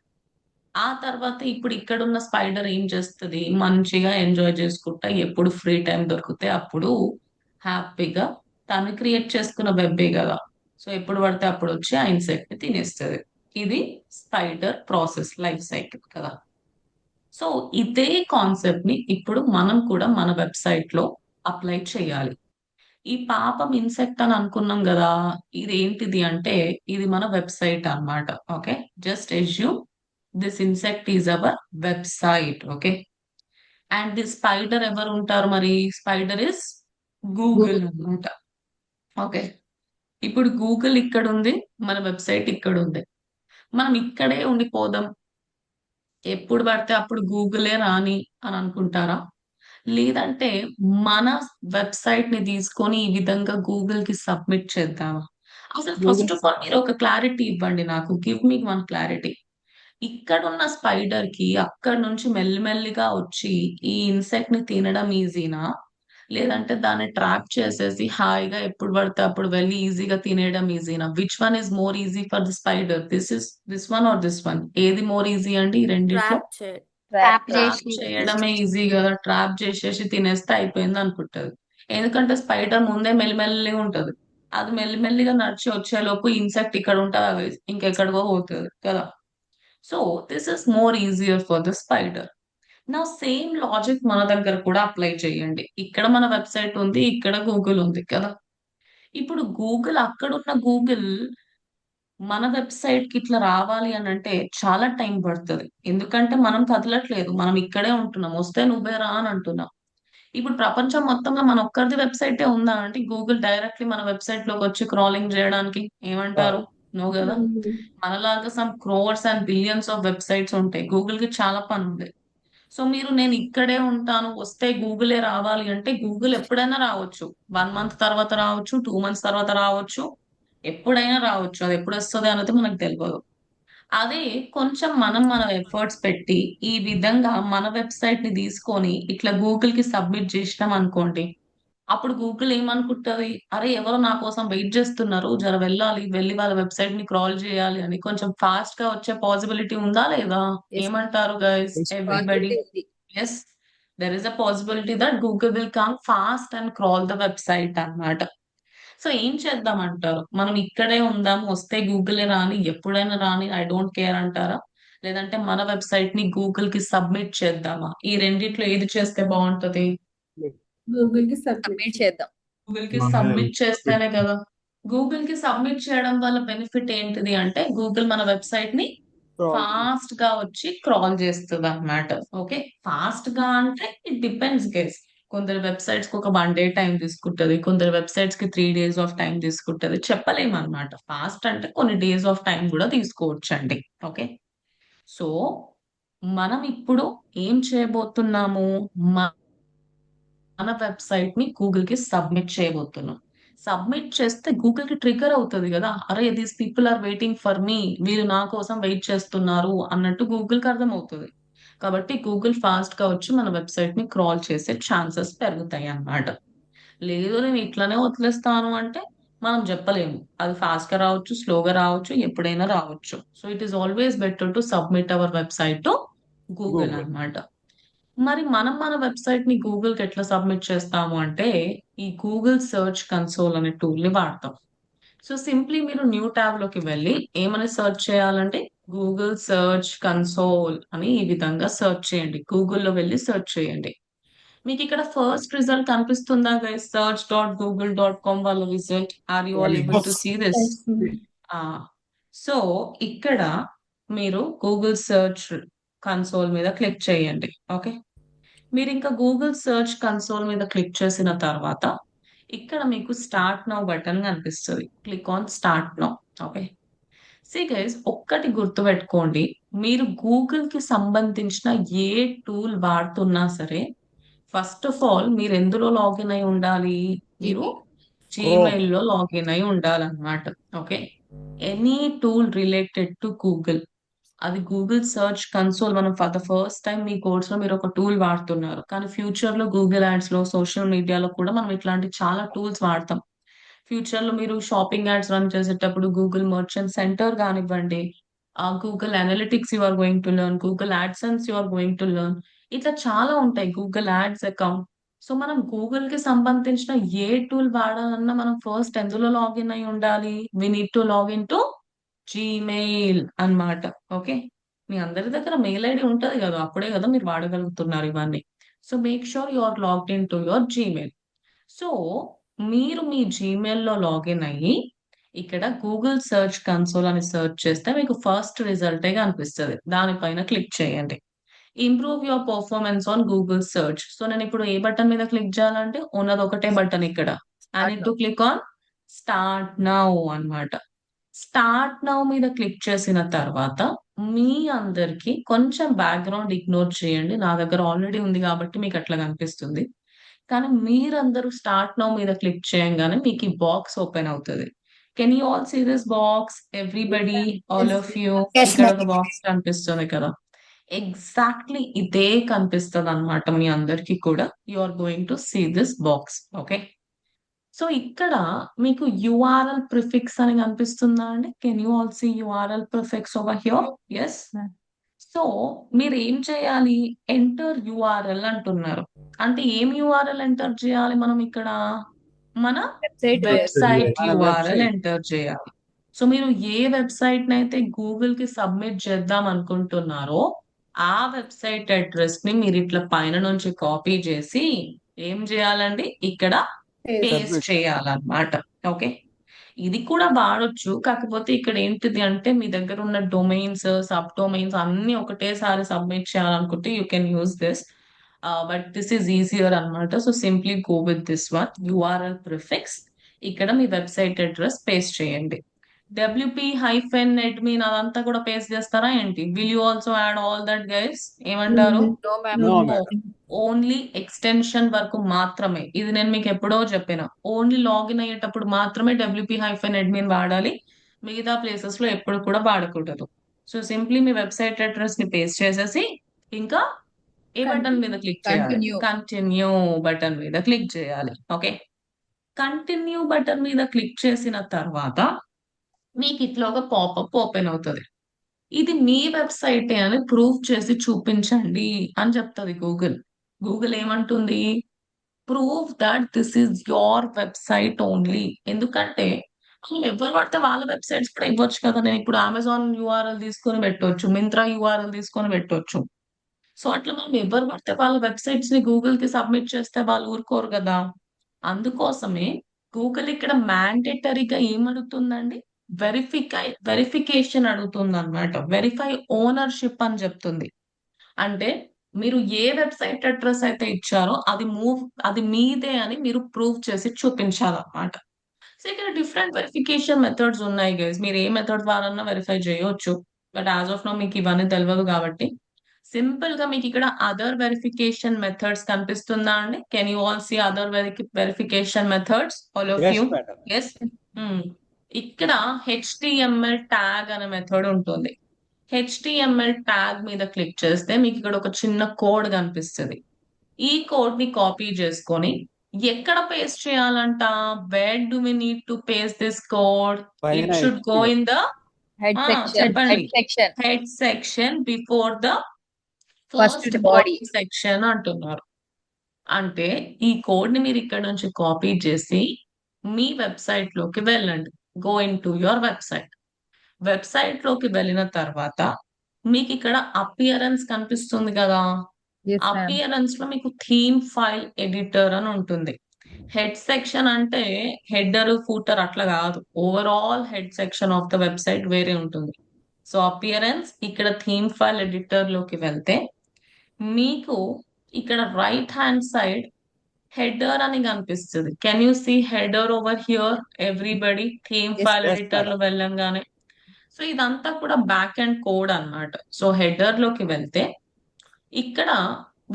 ఆ తర్వాత ఇప్పుడు ఇక్కడ ఉన్న స్పైడర్ ఏం చేస్తుంది? మంచిగా ఎంజాయ్ చేసుకుంటా, ఎప్పుడు ఫ్రీ టైం దొరికితే అప్పుడు హ్యాపీగా తను క్రియేట్ చేసుకున్న వెబ్బే కదా, సో ఎప్పుడు పడితే అప్పుడు వచ్చి ఆ ఇన్సెక్ట్ ని తినేస్తుంది. ఇది స్పైడర్ ప్రాసెస్ లైఫ్ సైకిల్ కదా. సో ఇదే కాన్సెప్ట్ ని ఇప్పుడు మనం కూడా మన వెబ్సైట్ లో అప్లై చేయాలి. ఈ పాపం ఇన్సెక్ట్ అని అనుకున్నాం కదా, ఇది ఏంటిది అంటే ఇది మన వెబ్సైట్ అన్నమాట. Okay, just assume this insect is our website. Okay, and the spider ఎవరు ఉంటారు మరి? Spider is Google Google. అన్నమాట. ఓకే, ఇప్పుడు గూగుల్ ఇక్కడ ఉంది, మన వెబ్సైట్ ఇక్కడ ఉంది. మనం ఇక్కడే ఉండిపోదాం, ఎప్పుడు పడితే అప్పుడు గూగులే రాని అని అనుకుంటారా? లేదంటే మన వెబ్సైట్ ని తీసుకొని ఈ విధంగా గూగుల్ కి సబ్మిట్ చేద్దామా? అసలు ఫస్ట్ ఆఫ్ ఆల్ మీరు ఒక క్లారిటీ ఇవ్వండి నాకు. Give me one clarity. ఇక్కడ ఉన్న స్పైడర్ కి అక్కడ నుంచి మెల్లిమెల్లిగా వచ్చి ఈ ఇన్సెక్ట్ ని తినడం ఈజీనా, లేదంటే దాన్ని ట్రాప్ చేసేసి హాయిగా ఎప్పుడు పడితే అప్పుడు వెళ్ళి ఈజీగా తినేయడం ఈజీనా? Which one is more easy for the spider? This one or this one? ఏది మోర్ ఈజీ అండి ఈ రెండిట్లో? ట్రాప్ ట్రాప్ చేసి చేయడమే ఈజీ కదా, ట్రాప్ చేసేసి తినేస్తే అయిపోయింది అనుకుంటది. ఎందుకంటే స్పైడర్ ముందే మెల్లిమెల్లిగా ఉంటది, అది మెల్లిమెల్లిగా నడిచి వచ్చేలోపు ఇన్సెక్ట్ ఇక్కడ ఉంటుంది, అది ఇంకెక్కడికో పోతుంది కదా. So this is more easier for the spider. నా సేమ్ లాజిక్ మన దగ్గర కూడా అప్లై చేయండి. ఇక్కడ మన వెబ్సైట్ ఉంది, ఇక్కడ గూగుల్ ఉంది కదా. ఇప్పుడు గూగుల్, అక్కడున్న గూగుల్ మన వెబ్సైట్ కి ఇట్లా రావాలి అని అంటే చాలా టైం పడుతుంది. ఎందుకంటే మనం కదలట్లేదు, మనం ఇక్కడే ఉంటున్నాం, వస్తే నువ్వే రా అని అంటున్నాం. ఇప్పుడు ప్రపంచం మొత్తంలో మన ఒక్కరిది వెబ్సైటే ఉందా అంటే గూగుల్ డైరెక్ట్లీ మన వెబ్సైట్ లోకి వచ్చి క్రాలింగ్ చేయడానికి? ఏమంటారు? నో కదా. మనలాగా some crores and billions of websites ఉంటాయి, గూగుల్ కి చాలా పని ఉంది. సో మీరు నేను ఇక్కడే ఉంటాను, వస్తే గూగులే రావాలి అంటే గూగుల్ ఎప్పుడైనా రావచ్చు. 1 మంత్ తర్వాత రావచ్చు, 2 మంత్స్ తర్వాత రావచ్చు, ఎప్పుడైనా రావచ్చు. అది ఎప్పుడు వస్తుంది అనేది మనకు తెలియదు. అదే కొంచెం మనం మన ఎఫర్ట్స్ పెట్టి ఈ విధంగా మన వెబ్సైట్ ని తీసుకొని ఇట్లా గూగుల్ కి సబ్మిట్ చేసినాం అనుకోండి, అప్పుడు గూగుల్ ఏమనుకుంటది, అరే ఎవరో నా కోసం వెయిట్ చేస్తున్నారు, జర వెళ్ళాలి, వెళ్ళి వాళ్ళ వెబ్సైట్ ని క్రాల్ చేయాలి అని కొంచెం ఫాస్ట్ గా వచ్చే పాసిబిలిటీ ఉందా లేదా? Yes, ma'am. ఏమంటారు గైస్ ఎవ్రీబడి? Possibility ఉంది. Yes, there is a possibility that Google will come fast and crawl the website అన్నమాట. సో ఏం చేద్దామంటారు? మనం ఇక్కడే ఉందాం, వస్తే గూగులే రాని, ఎప్పుడైనా రాని, ఐ డోంట్ కేర్ అంటారా? లేదంటే మన వెబ్సైట్ ని గూగుల్ కి సబ్మిట్ చేద్దామా? ఈ రెండిట్లో ఏది చేస్తే బాగుంటది? Submit చేద్దాం. గూగుల్ కి మన సబ్మిట్ చేస్తేనే కదా. గూగుల్ కి సబ్మిట్ చేయడం వల్ల బెనిఫిట్ ఏంటిది అంటే గూగుల్ మన వెబ్సైట్ ని Crawl. ఫాస్ట్ గా వచ్చి క్రాల్ చేస్తుంది అన్నమాట. ఓకే, ఫాస్ట్ గా అంటే ఇట్ డిపెండ్స్ గైస్. కొందరు వెబ్సైట్స్ కి ఒక 1 డే టైం తీసుకుంటది, కొందరు వెబ్సైట్స్ కి 3 days ఆఫ్ టైం తీసుకుంటది. చెప్పలేము అనమాట. ఫాస్ట్ అంటే కొన్ని డేస్ ఆఫ్ టైం కూడా తీసుకోవచ్చు అండి. ఓకే, సో మనం ఇప్పుడు ఏం చేయబోతున్నాము? మన వెబ్సైట్ ని గూగుల్ కి సబ్మిట్ చేయబోతున్నాం. సబ్మిట్ చేస్తే గూగుల్ కి ట్రిగ్గర్ అవుతుంది కదా, అరే these people are waiting for me, వీరు నా కోసం వెయిట్ చేస్తున్నారు అన్నట్టు గూగుల్ కి అర్థమవుతుంది. కాబట్టి గూగుల్ ఫాస్ట్ గా వచ్చి మన వెబ్సైట్ ని క్రాల్ చేసే ఛాన్సెస్ పెరుగుతాయి అన్నమాట. లేదు నేను ఇట్లనే వదిలేస్తాను అంటే మనం చెప్పలేము, అది ఫాస్ట్ గా రావచ్చు, స్లోగా రావచ్చు, ఎప్పుడైనా రావచ్చు. So it is always better to submit our website to Google Google అన్నమాట. మరి మనం మన వెబ్సైట్ ని గూగుల్ కి ఎట్లా సబ్మిట్ చేస్తాము అంటే ఈ గూగుల్ సెర్చ్ కన్సోల్ అనే టూల్ ని వాడతాం. సో సింప్లీ మీరు న్యూ ట్యాబ్ లోకి వెళ్ళి ఏమని సెర్చ్ చేయాలంటే గూగుల్ సెర్చ్ కన్సోల్ అని ఈ విధంగా సెర్చ్ చేయండి. గూగుల్లో వెళ్ళి సెర్చ్ చేయండి. మీకు ఇక్కడ ఫస్ట్ రిజల్ట్ కనిపిస్తుందా గైస్? search.google.com వాళ్ళ result. Are you all able to see this? So ఇక్కడ మీరు గూగుల్ సెర్చ్ కన్సోల్ మీద క్లిక్ చేయండి. ఓకే, మీరు ఇంకా గూగుల్ సెర్చ్ కన్సోల్ మీద క్లిక్ చేసిన తర్వాత ఇక్కడ మీకు స్టార్ట్ నౌ బటన్ కనిపిస్తుంది. Click on start now. Okay, see guys ఒక్కటి గుర్తుపెట్టుకోండి, మీరు గూగుల్ కి సంబంధించిన ఏ టూల్ వాడుతున్నా సరే ఫస్ట్ ఆఫ్ ఆల్ మీరు ఎందులో లాగిన్ అయి ఉండాలి? మీరు జీమెయిల్ లో లాగిన్ అయి ఉండాలన్నమాట. Okay, any tool related to Google, అది గూగుల్ సెర్చ్ కన్సోల్. మనం for the first time me course లో మీరు ఒక టూల్ వాడుతున్నారు, కానీ ఫ్యూచర్ లో గూగుల్ యాడ్స్ లో, సోషల్ మీడియాలో కూడా మనం ఇట్లాంటి చాలా టూల్స్ వాడతాం. ఫ్యూచర్ లో మీరు షాపింగ్ యాడ్స్ రన్ చేసేటప్పుడు గూగుల్ మర్చెంట్ సెంటర్ కానివ్వండి, Google analytics you are going to learn, Google AdSense you are going to learn, ఇట్లా చాలా ఉంటాయి, గూగుల్ యాడ్స్ అకౌంట్. సో మనం గూగుల్ కి సంబంధించిన ఏ టూల్ వాడాలన్నా మనం ఫస్ట్ ఎందులో లాగిన్ అయి ఉండాలి? We need to login to Gmail అన్నమాట. ఓకే, మీ అందరి దగ్గర మెయిల్ ఐడి ఉంటది కదా, అప్పుడే కదా మీరు వాడగలుగుతున్నారు ఇవన్నీ. So make sure you are logged in to your Gmail. So మీరు మీ జీమెయిల్ లో లాగిన్ అయ్యి ఇక్కడ గూగుల్ సెర్చ్ కన్సోల్ అని సెర్చ్ చేస్తే మీకు ఫస్ట్ రిజల్టే కనిపిస్తుంది. దానిపైన క్లిక్ చేయండి. Improve your performance on Google search. So నేను ఇప్పుడు ఏ బటన్ మీద క్లిక్ చేయాలంటే ఉన్నది ఒకటే బటన్ ఇక్కడ. I need to click on start now అన్నమాట. స్టార్ట్ నౌ మీద క్లిక్ చేసిన తర్వాత మీ అందరికి కొంచెం బ్యాక్గ్రౌండ్ ఇగ్నోర్ చేయండి, నా దగ్గర ఆల్రెడీ ఉంది కాబట్టి మీకు అట్లా కనిపిస్తుంది. కానీ మీరందరూ స్టార్ట్ నౌ మీద క్లిక్ చేయంగానే మీకు ఈ బాక్స్ ఓపెన్ అవుతుంది. Can you all see this box? Everybody, all of you, ఇక్కడ ఒక బాక్స్ కనిపిస్తుంది కదా, ఎగ్జాక్ట్లీ ఇదే కనిపిస్తుంది అన్నమాట మీ అందరికి కూడా. You are going to see this box. Okay, so ఇక్కడ మీకు యుఆర్ఎల్ ప్రిఫిక్స్ అని కనిపిస్తుందా అండి? Can you all see URL prefix over here? Yes. So మీరు ఏం చేయాలి? ఎంటర్ యుఆర్ఎల్ అంటున్నారు. అంటే ఏం యుఆర్ఎల్ ఎంటర్ చేయాలి మనం ఇక్కడ? మన వెబ్సైట్ వెబ్సైట్ మన యుఆర్ఎల్ website. ఎంటర్ చేయాలి. సో మీరు ఏ వెబ్సైట్ నైతే గూగుల్ కి సబ్మిట్ చేద్దాం అనుకుంటున్నారో ఆ వెబ్సైట్ అడ్రస్ ని మీరు ఇట్లా పైన నుంచి కాపీ చేసి ఏం చేయాలండి? ఇక్కడ పేస్ట్ Submit. చేయాలన్నమాట. ఓకే, ఇది కూడా వాడొచ్చు, కాకపోతే ఇక్కడ ఏంటిది అంటే మీ దగ్గర ఉన్న డొమైన్స్, సబ్ డొమైన్స్ అన్ని ఒకటేసారి సబ్మిట్ చేయాలనుకుంటే you can use this, but this is easier అన్నమాట. So simply go with this one, URL prefix. ఇక్కడ మీ వెబ్సైట్ అడ్రస్ పేస్ట్ చేయండి. WP-admin అదంతా కూడా పేస్ట్ చేస్తారా ఏంటి? Will you also add all that guys? ఏమంటారు? No ma'am. No, No, madam. Only extension వరకు మాత్రమే. ఇది నేను మీకు ఎప్పుడో చెప్పిన, ఓన్లీ లాగిన్ అయ్యేటప్పుడు మాత్రమే WP-admin వాడాలి, మిగతా ప్లేసెస్ లో ఎప్పుడు కూడా వాడకూడదు. సో సింప్లీ మీ వెబ్సైట్ అడ్రస్ ని పేస్ట్ చేసేసి ఇంకా ఏ బటన్ మీద క్లిక్ చేయాలి? Continue. కంటిన్యూ బటన్ మీద క్లిక్ చేయాలి. ఓకే, కంటిన్యూ బటన్ మీద క్లిక్ చేసిన తర్వాత మీకు ఇట్లా ఒక పాపప్ ఓపెన్ అవుతుంది. ఇది మీ వెబ్సైటే అని ప్రూవ్ చేసి చూపించండి అని చెప్తుంది గూగుల్. గూగుల్ ఏమంటుంది? Prove that this is your website only. ఎందుకంటే ఎవరు పడితే వాళ్ళ వెబ్సైట్స్ కూడా ఇవ్వచ్చు కదా. నేను ఇప్పుడు అమెజాన్ యూఆర్ఎల్ తీసుకొని పెట్టవచ్చు, మింత్రా యూఆర్ఎల్ తీసుకొని పెట్టవచ్చు. సో అట్లా మనం ఎవరు పడితే వాళ్ళ వెబ్సైట్స్ ని గూగుల్ కి సబ్మిట్ చేస్తే వాళ్ళు ఊరుకోరు కదా. అందుకోసమే గూగుల్ ఇక్కడ మ్యాండేటరీగా ఏమడుగుతుందండి? వెరిఫికేషన్ అడుగుతుంది అనమాట. వెరిఫై ఓనర్షిప్ అని చెప్తుంది. అంటే మీరు ఏ వెబ్సైట్ అడ్రస్ అయితే ఇచ్చారో అది మీదే అని మీరు ప్రూవ్ చేసి చూపించాలన్నమాట. సో ఇక్కడ డిఫరెంట్ వెరిఫికేషన్ మెథడ్స్ ఉన్నాయి గైస్, మీరు ఏ మెథడ్ ద్వారా వెరిఫై చేయొచ్చు. బట్ యాజ్ ఆఫ్ నౌ మీకు ఇవన్నీ తెలియదు కాబట్టి సింపుల్ గా మీకు ఇక్కడ అదర్ వెరిఫికేషన్ మెథడ్స్ కనిపిస్తుందా అండి? Can you all see other verification methods all of Yes, you? madam. Yes. ఇక్కడ HTML ట్యాగ్ అనే మెథడ్ ఉంటుంది. HTML ట్యాగ్ మీద క్లిక్ చేస్తే మీకు ఇక్కడ ఒక చిన్న కోడ్ కనిపిస్తుంది. ఈ కోడ్ ని కాపీ చేసుకొని ఎక్కడ పేస్ట్ చేయాలంట? Wear do we need to paste this code? Pine it should go HTML. In the Head section. చెప్పండి, Head section. Head section before the First first the body. Body section అంటున్నారు. అంటే ఈ code ని మీరు ఇక్కడ నుంచి copy చేసి మీ website లోకి వెళ్ళండి. Go in to your website. Website లోకి వెళ్ళిన తర్వాత మీకు ఇక్కడ అపియరెన్స్ కనిపిస్తుంది కదా. Yes, ma'am. అపియరెన్స్ లో మీకు థీమ్ ఫైల్ ఎడిటర్ అని ఉంటుంది. హెడ్ సెక్షన్ అంటే హెడర్ ఫూటర్ అట్లా కాదు, overall head section of the website వేరే ఉంటుంది. సో అపియరెన్స్ ఇక్కడ థీమ్ ఫైల్ ఎడిటర్ లోకి వెళ్తే మీకు ఇక్కడ రైట్ హ్యాండ్ సైడ్ హెడర్ అని కనిపిస్తుంది. Can you see header over here everybody? Theme Yes, file Yes, editor లో madam. వెళ్ళంగానే సో ఇదంతా కూడా బ్యాక్ అండ్ కోడ్ అన్నమాట. సో హెడర్ లోకి వెళ్తే ఇక్కడ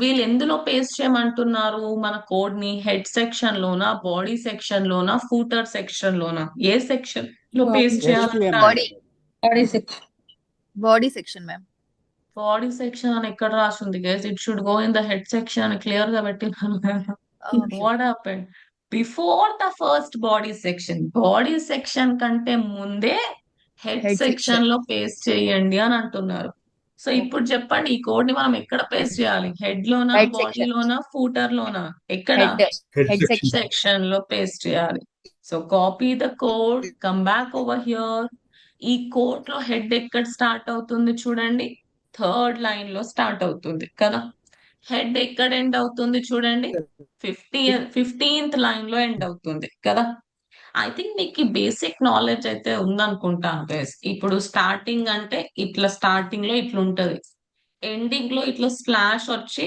వీళ్ళు ఎందులో పేస్ట్ చేయమంటున్నారు మన కోడ్ ని? హెడ్ సెక్షన్ లోనా, బాడీ సెక్షన్ లోనా, ఫూటర్ సెక్షన్ లోనా? ఏ సెక్షన్ లో పేస్ట్ HTML. చేయాలంట? Body. Body section. Body section, ma'am. Body section అని ఎక్కడ రాసింది guys? It should go in the head section అని క్లియర్ గా పెట్టినాను కదా. Okay. What happened? Before the first body section. Body section కంటే ముందే హెడ్ Head section. సెక్షన్ లో పేస్ట్ చేయండి అని అంటున్నారు. సో ఇప్పుడు చెప్పండి, ఈ కోడ్ ని మనం ఎక్కడ పేస్ట్ చేయాలి? హెడ్ లోనా, Right బాడీ section. లోనా, ఫూటర్ లోనా? ఎక్కడ? Head. Head Head section. section. Section లో పేస్ట్ చేయాలి. So copy the code, come back over here. ఈ కోడ్ లో హెడ్ ఎక్కడ స్టార్ట్ అవుతుంది చూడండి? థర్డ్ లైన్ లో స్టార్ట్ అవుతుంది కదా. హెడ్ ఎక్కడ ఎండ్ అవుతుంది చూడండి? 15th లైన్ లో ఎండ్ అవుతుంది కదా. ఐ థింక్ మీకు బేసిక్ నాలెడ్జ్ అయితే ఉందనుకుంటాను గైస్. ఇప్పుడు స్టార్టింగ్ అంటే ఇట్లా, స్టార్టింగ్ లో ఇట్లా ఉంటది, ఎండింగ్ లో ఇట్లా స్లాష్ వచ్చి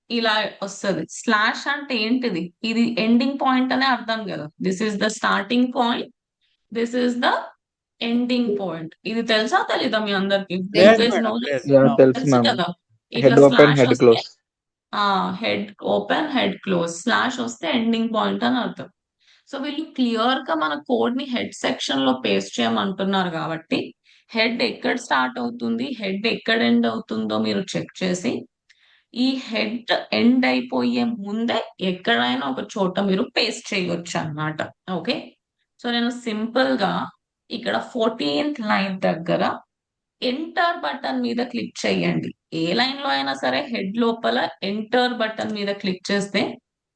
ఇలా వస్తుంది. స్లాష్ అంటే ఏంటిది? ఇది ఎండింగ్ పాయింట్ అనే అర్థం కదా. This is the starting point, this is the ending point. ఇది తెలుసా తెలీదా మీ అందరికి? Yes, guys madam. No Yes, yeah no. తెలుసు తెలుసు మ్యామ్. కదా. ఇట్లా హెడ్ ఓపెన్ స్లాష్ హెడ్ వస్తే close. Head open, head close. Slash వస్తే ఎండింగ్ పాయింట్ అని అర్థం. సో వీళ్ళు క్లియర్ గా మన కోడ్ ని హెడ్ సెక్షన్ లో పేస్ట్ చేయమంటున్నారు కాబట్టి హెడ్ ఎక్కడ స్టార్ట్ అవుతుంది, హెడ్ ఎక్కడ ఎండ్ అవుతుందో మీరు చెక్ చేసి ఈ హెడ్ ఎండ్ అయిపోయే ముందే ఎక్కడైనా ఒక చోట మీరు పేస్ట్ చేయొచ్చు అన్నమాట. ఓకే. సో నేను సింపుల్ గా ఇక్కడ 14th లైన్ దగ్గర ఎంటర్ బటన్ మీద క్లిక్ చేయండి. ఏ లైన్ లో అయినా సరే హెడ్ లోపల ఎంటర్ బటన్ మీద క్లిక్ చేస్తే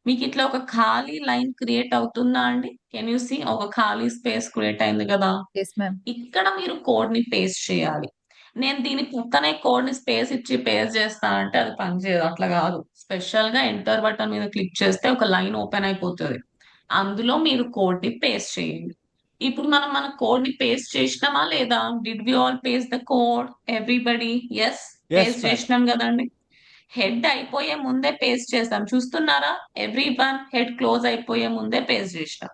మీకు ఇట్లా ఒక ఖాళీ లైన్ క్రియేట్ అవుతుందా అండి? Can you see? ఒక ఖాళీ స్పేస్ క్రియేట్ అయింది కదా. Yes, ma'am. ఇక్కడ మీరు కోడ్ ని పేస్ట్ చేయాలి. నేను దీని పక్కనే కోడ్ ని స్పేస్ ఇచ్చి పేస్ట్ చేస్తా అంటే అది పనిచేయదు. అట్లా కాదు, స్పెషల్ గా ఎంటర్ బటన్ మీద క్లిక్ చేస్తే ఒక లైన్ ఓపెన్ అయిపోతుంది, అందులో మీరు కోడ్ ని పేస్ట్ చేయండి. ఇప్పుడు మనం మన కోడ్ ని పేస్ట్ చేసినామా లేదా? Did we all paste the code everybody? Yes, Yes, paste madam. చేసినాం కదండి. హెడ్ అయిపోయే ముందే పేస్ట్ చేసాం, చూస్తున్నారా? ఎవ్రీ వన్ హెడ్ క్లోజ్ అయిపోయే ముందే పేస్ట్ చేసిన.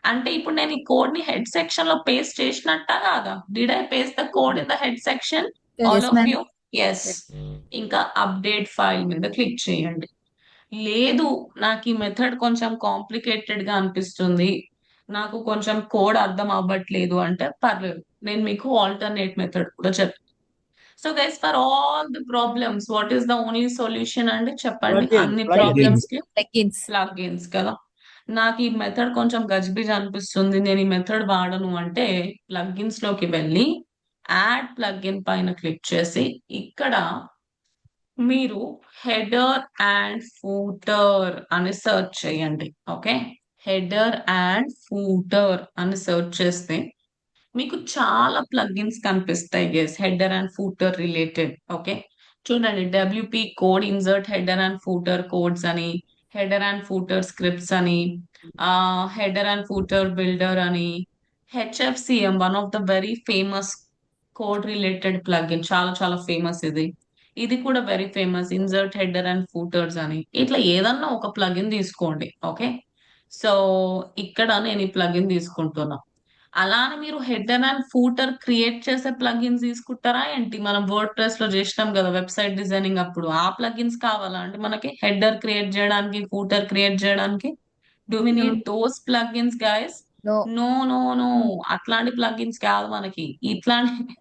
అంటే ఇప్పుడు నేను ఈ కోడ్ ని హెడ్ సెక్షన్ లో పేస్ట్ చేసినట్టా కాదా? Did I paste the code in the head section? All Yes, of ma'am. You? Yes. ఇంకా అప్డేట్ ఫైల్ మీద క్లిక్ చేయండి. లేదు, నాకు ఈ మెథడ్ కొంచెం కాంప్లికేటెడ్ గా అనిపిస్తుంది, నాకు కొంచెం కోడ్ అర్థం అవ్వట్లేదు అంటే పర్లేదు, నేను మీకు ఆల్టర్నేట్ మెథడ్ కూడా చెప్తాను. So guys, for all the problems what is the only solution అండి? చెప్పండి. Plugin. అన్ని Plugin. ప్రాబ్లమ్స్ కి Plugins. ప్లగిన్స్ కదా. నాకు ఈ మెథడ్ కొంచెం గజిబిజి అనిపిస్తుంది, నేను ఈ మెథడ్ వాడను అంటే ప్లగిన్స్ లోకి వెళ్ళి యాడ్ ప్లగిన్ పైన క్లిక్ చేసి ఇక్కడ మీరు హెడర్ అండ్ ఫూటర్ అని సెర్చ్ చేయండి. ఓకే, హెడర్ అండ్ ఫూటర్ అని సెర్చ్ చేస్తే మీకు చాలా ప్లగిన్స్ కనిపిస్తాయి guys, header and footer related. Okay, చూడండి, WP code insert header and footer codes అని, హెడర్ అండ్ ఫూటర్ స్క్రిప్ట్స్ అని, హెడర్ అండ్ ఫూటర్ బిల్డర్ అని, HFCM one of the very famous code related plugin, చాలా చాలా famous ఇది. ఇది కూడా very famous, insert header and footers అని. ఇట్లా ఏదన్నా ఒక ప్లగిన్ తీసుకోండి. ఓకే, సో ఇక్కడ నేను ఈ ప్లగిన్ తీసుకుంటున్నా. అలానే మీరు హెడర్ అండ్ ఫూటర్ క్రియేట్ చేసే ప్లగిన్స్ తీసుకుంటారా ఏంటి? మనం వర్డ్ ప్రెస్ లో చేసినాం కదా వెబ్సైట్ డిజైనింగ్ అప్పుడు, ఆ ప్లగిన్స్ కావాలా అండి మనకి హెడర్ క్రియేట్ చేయడానికి, ఫూటర్ క్రియేట్ చేయడానికి? Do we No. Need those plugins guys? No. No no no, అట్లాంటి ప్లగిన్స్ కాదు మనకి. ఇట్లాంటి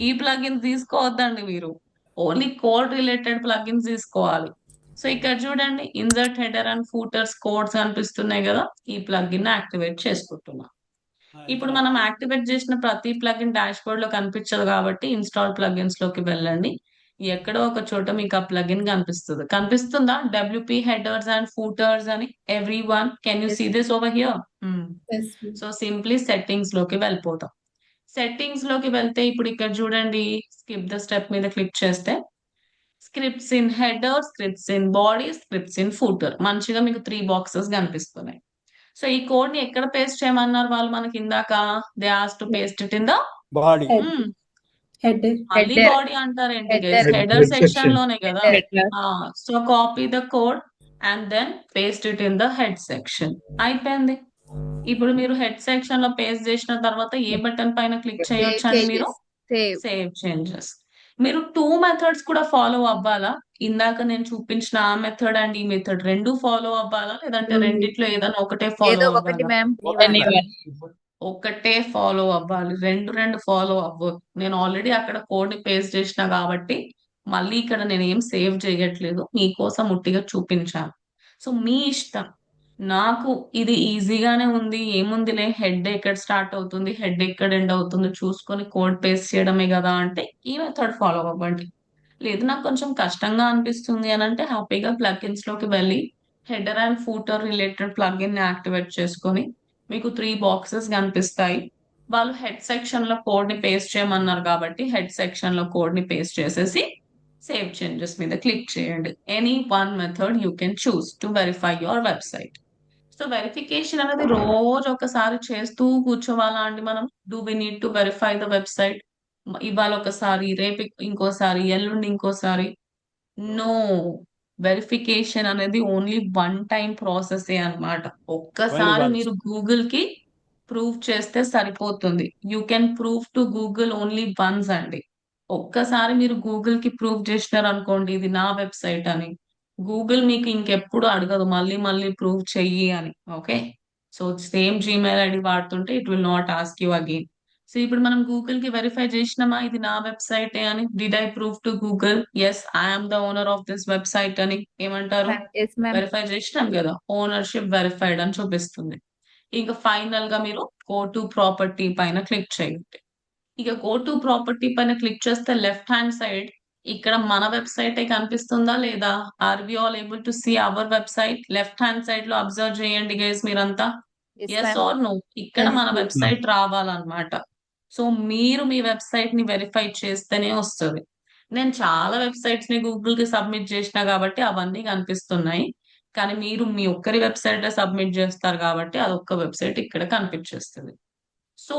ఈ ప్లగిన్స్ తీసుకోవద్దండి మీరు. ఓన్లీ కోడ్ రిలేటెడ్ ప్లగిన్స్ తీసుకోవాలి. సో ఇక్కడ చూడండి, insert header and footers codes కనిపిస్తున్నాయి కదా, ఈ ప్లగిన్ యాక్టివేట్ చేసుకుంటున్నా. ఇప్పుడు మనం యాక్టివేట్ చేసిన ప్రతి ప్లగిన్ డాష్ బోర్డ్ లో కనిపించదు కాబట్టి ఇన్స్టాల్ ప్లగిన్స్ లోకి వెళ్ళండి. ఎక్కడో ఒక చోట మీకు ఆ ప్లగిన్ కనిపిస్తుంది. కనిపిస్తుందా? డబ్ల్యూపీ హెడర్స్ అండ్ ఫూటర్స్ అని. Everyone can you Yes. See this over here? Yes. So simply settings లోకి వెళ్ళిపోతాం. సెట్టింగ్స్ లోకి వెళ్తే ఇప్పుడు ఇక్కడ చూడండి, స్కిప్ ద స్టెప్ మీద క్లిక్ చేస్తే scripts in header, scripts in body, scripts in footer మంచిగా మీకు 3 బాక్సెస్ కనిపిస్తున్నాయి. సో ఈ కోడ్ ని ఎక్కడ పేస్ట్ చేయమన్నారు వాళ్ళు మనకి ఇందాక? They ask to paste it in the body head మళ్ళీ Header. బాడీ అంటారేంటి Header. గైస్? Header Head section section. లోనే కదా. Header. So copy the code and then paste it in the head section. అయిపోయింది. ఇప్పుడు మీరు హెడ్ సెక్షన్ లో paste చేసిన తర్వాత ఏ బటన్ పైన క్లిక్ Save చేయొచ్చండి మీరు? changes. Save. Save changes. మీరు 2 మెథడ్స్ కూడా ఫాలో అవ్వాలా? ఇందాక నేను చూపించిన ఆ మెథడ్ అండ్ ఈ మెథడ్ రెండు ఫాలో అవ్వాలా, లేదంటే రెండిట్లో ఏదైనా ఒకటే ఫాలో ఏదో ఒకటి అవ్వాలా? మ్యామ్. ఒకటే ఫాలో అవ్వాలి, రెండు ఫాలో అవ్వదు. నేను ఆల్రెడీ అక్కడ కోడ్ ని పేస్ట్ చేసిన కాబట్టి మళ్ళీ ఇక్కడ నేను ఏం సేవ్ చేయట్లేదు, మీకోసం ఉట్టిగా చూపించాను. సో మీ ఇష్టం. నాకు ఇది ఈజీగానే ఉంది, ఏముందిలే, హెడ్ ఎక్కడ స్టార్ట్ అవుతుంది, హెడ్ ఎక్కడ ఎండ్ అవుతుంది చూసుకొని కోడ్ పేస్ట్ చేయడమే కదా అంటే ఈ మెథడ్ ఫాలో అవ్వండి. లేదు నాకు కొంచెం కష్టంగా అనిపిస్తుంది అని అంటే హ్యాపీగా ప్లగిన్స్ లోకి వెళ్ళి header and footer related plugin ని యాక్టివేట్ చేసుకొని మీకు 3 బాక్సెస్ కనిపిస్తాయి. వాళ్ళు హెడ్ సెక్షన్ లో కోడ్ ని పేస్ట్ చేయమన్నారు కాబట్టి హెడ్ సెక్షన్ లో కోడ్ ని పేస్ట్ చేసేసి సేవ్ చేంజెస్ మీద క్లిక్ చేయండి. Any one method you can choose to verify your website. So verification అనేది రోజు ఒకసారి చేస్తూ కూర్చోవాలా అండి మనం? Do we need to verify the website ఇవాళ ఒకసారి, రేపు ఇంకోసారి, ఎల్లుండి ఇంకోసారి? నో. వెరిఫికేషన్ అనేది ఓన్లీ వన్ టైం ప్రాసెస్ అన్నమాట. ఒక్కసారి once. మీరు గూగుల్ కి ప్రూవ్ చేస్తే సరిపోతుంది. You can prove to Google only once అండి. ఒక్కసారి మీరు గూగుల్ కి ప్రూవ్ చేసినారు అనుకోండి ఇది నా వెబ్సైట్ అని, గూగుల్ మీకు ఇంకెప్పుడు అడగదు మళ్ళీ మళ్ళీ ప్రూవ్ చెయ్యి అని. Okay. So same Gmail ID వాడుతుంటే it will not ask you again. So ఇప్పుడు మనం గూగుల్ కి వెరిఫై చేసినామా ఇది నా వెబ్సైటే అని? Did I prove to Google as I'm the owner of this website అని? ఏమంటారు? Yes, ma'am. వెరిఫై చేసినాం కదా, ఓనర్షిప్ వెరిఫైడ్ అని చూపిస్తుంది. ఇంకా ఫైనల్ గా మీరు గో టు ప్రాపర్టీ పైన క్లిక్ చేయండి. ఇక గో టు ప్రాపర్టీ పైన క్లిక్ చేస్తే లెఫ్ట్ హ్యాండ్ సైడ్ ఇక్కడ మన వెబ్సైట్ కనిపిస్తుందా లేదా? Are we all able to see our website? Left hand side లో అబ్జర్వ్ చేయండి గైస్ మీరంతా. Yes, yes ma'am. Or no? ఇక్కడ మన వెబ్సైట్ రావాలన్నమాట. సో మీరు మీ వెబ్సైట్ ని వెరిఫై చేస్తేనే వస్తుంది. నేను చాలా వెబ్సైట్స్ ని గూగుల్ కి సబ్మిట్ చేసిన కాబట్టి అవన్నీ కనిపిస్తున్నాయి. కానీ మీరు మీ ఒక్కరి వెబ్సైట్ సబ్మిట్ చేస్తారు కాబట్టి అదొక్క వెబ్సైట్ ఇక్కడ కనిపించేస్తుంది. So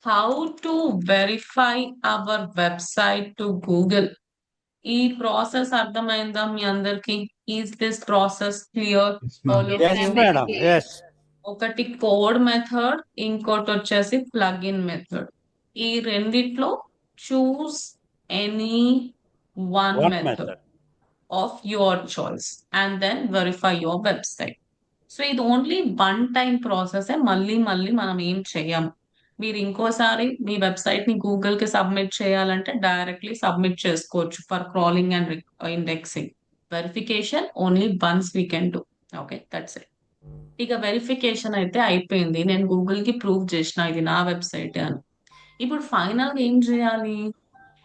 how to verify our website to Google? ఈ ప్రాసెస్ అర్థమైందా మీ అందరికి? Is this process clear? Yes, ma'am. Yes, madam. Yes. ఒకటి కోడ్ మెథడ్, ఇంకోటి వచ్చేసి ప్లగిన్ మెథడ్. ఈ రెండిట్లో choose any one One method method. Of your choice and then verify your website. So ఇది ఓన్లీ వన్ టైం ప్రాసెస్, మళ్ళీ మళ్ళీ మనం ఏం చేయము. మీరు ఇంకోసారి మీ వెబ్సైట్ ని గూగుల్ కి సబ్మిట్ చేయాలంటే డైరెక్ట్లీ సబ్మిట్ చేసుకోవచ్చు for crawling and indexing. Verification only once we can do. Okay, that's it. ఇక వెరిఫికేషన్ అయితే అయిపోయింది, నేను గూగుల్ కి ప్రూవ్ చేసిన ఇది నా వెబ్సైట్ అని. ఇప్పుడు ఫైనల్ గా ఏం చేయాలి?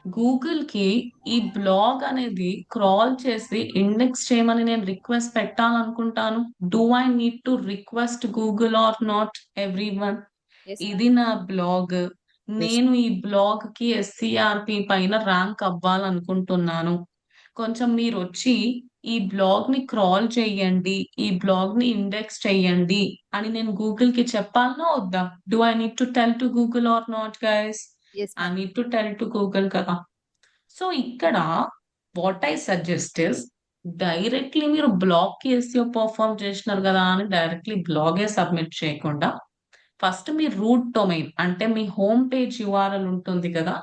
గూగుల్ కి ఈ బ్లాగ్ అనేది క్రాల్ చేసి ఇండెక్స్ చేయమని నేను రిక్వెస్ట్ పెట్టాలనుకుంటాను. Do I need to request Google or not? Everyone, Yes, ఇది నా బ్లాగ్, నేను ఈ బ్లాగ్ కి ఎస్సీఆర్పి పైన ర్యాంక్ అవ్వాలనుకుంటున్నాను. కొంచెం మీరు వచ్చి ఈ బ్లాగ్ ని క్రాల్ చేయండి, ఈ బ్లాగ్ ని ఇండెక్స్ చేయండి అని నేను గూగుల్ కి చెప్పాలనా వద్దా? Do I need to tell to Google or not guys? yes, I ma'am. Need to tell to Google కదా. సో ఇక్కడ what I suggest is directly మీరు బ్లాగ్ కి ఎస్ఈఓ పర్ఫామ్ చేసినారు కదా అని డైరెక్ట్లీ బ్లాగే సబ్మిట్ చేయకుండా ఫస్ట్ మీ రూట్ డొమైన్ అంటే మీ home page URL ఉంటుంది కదా,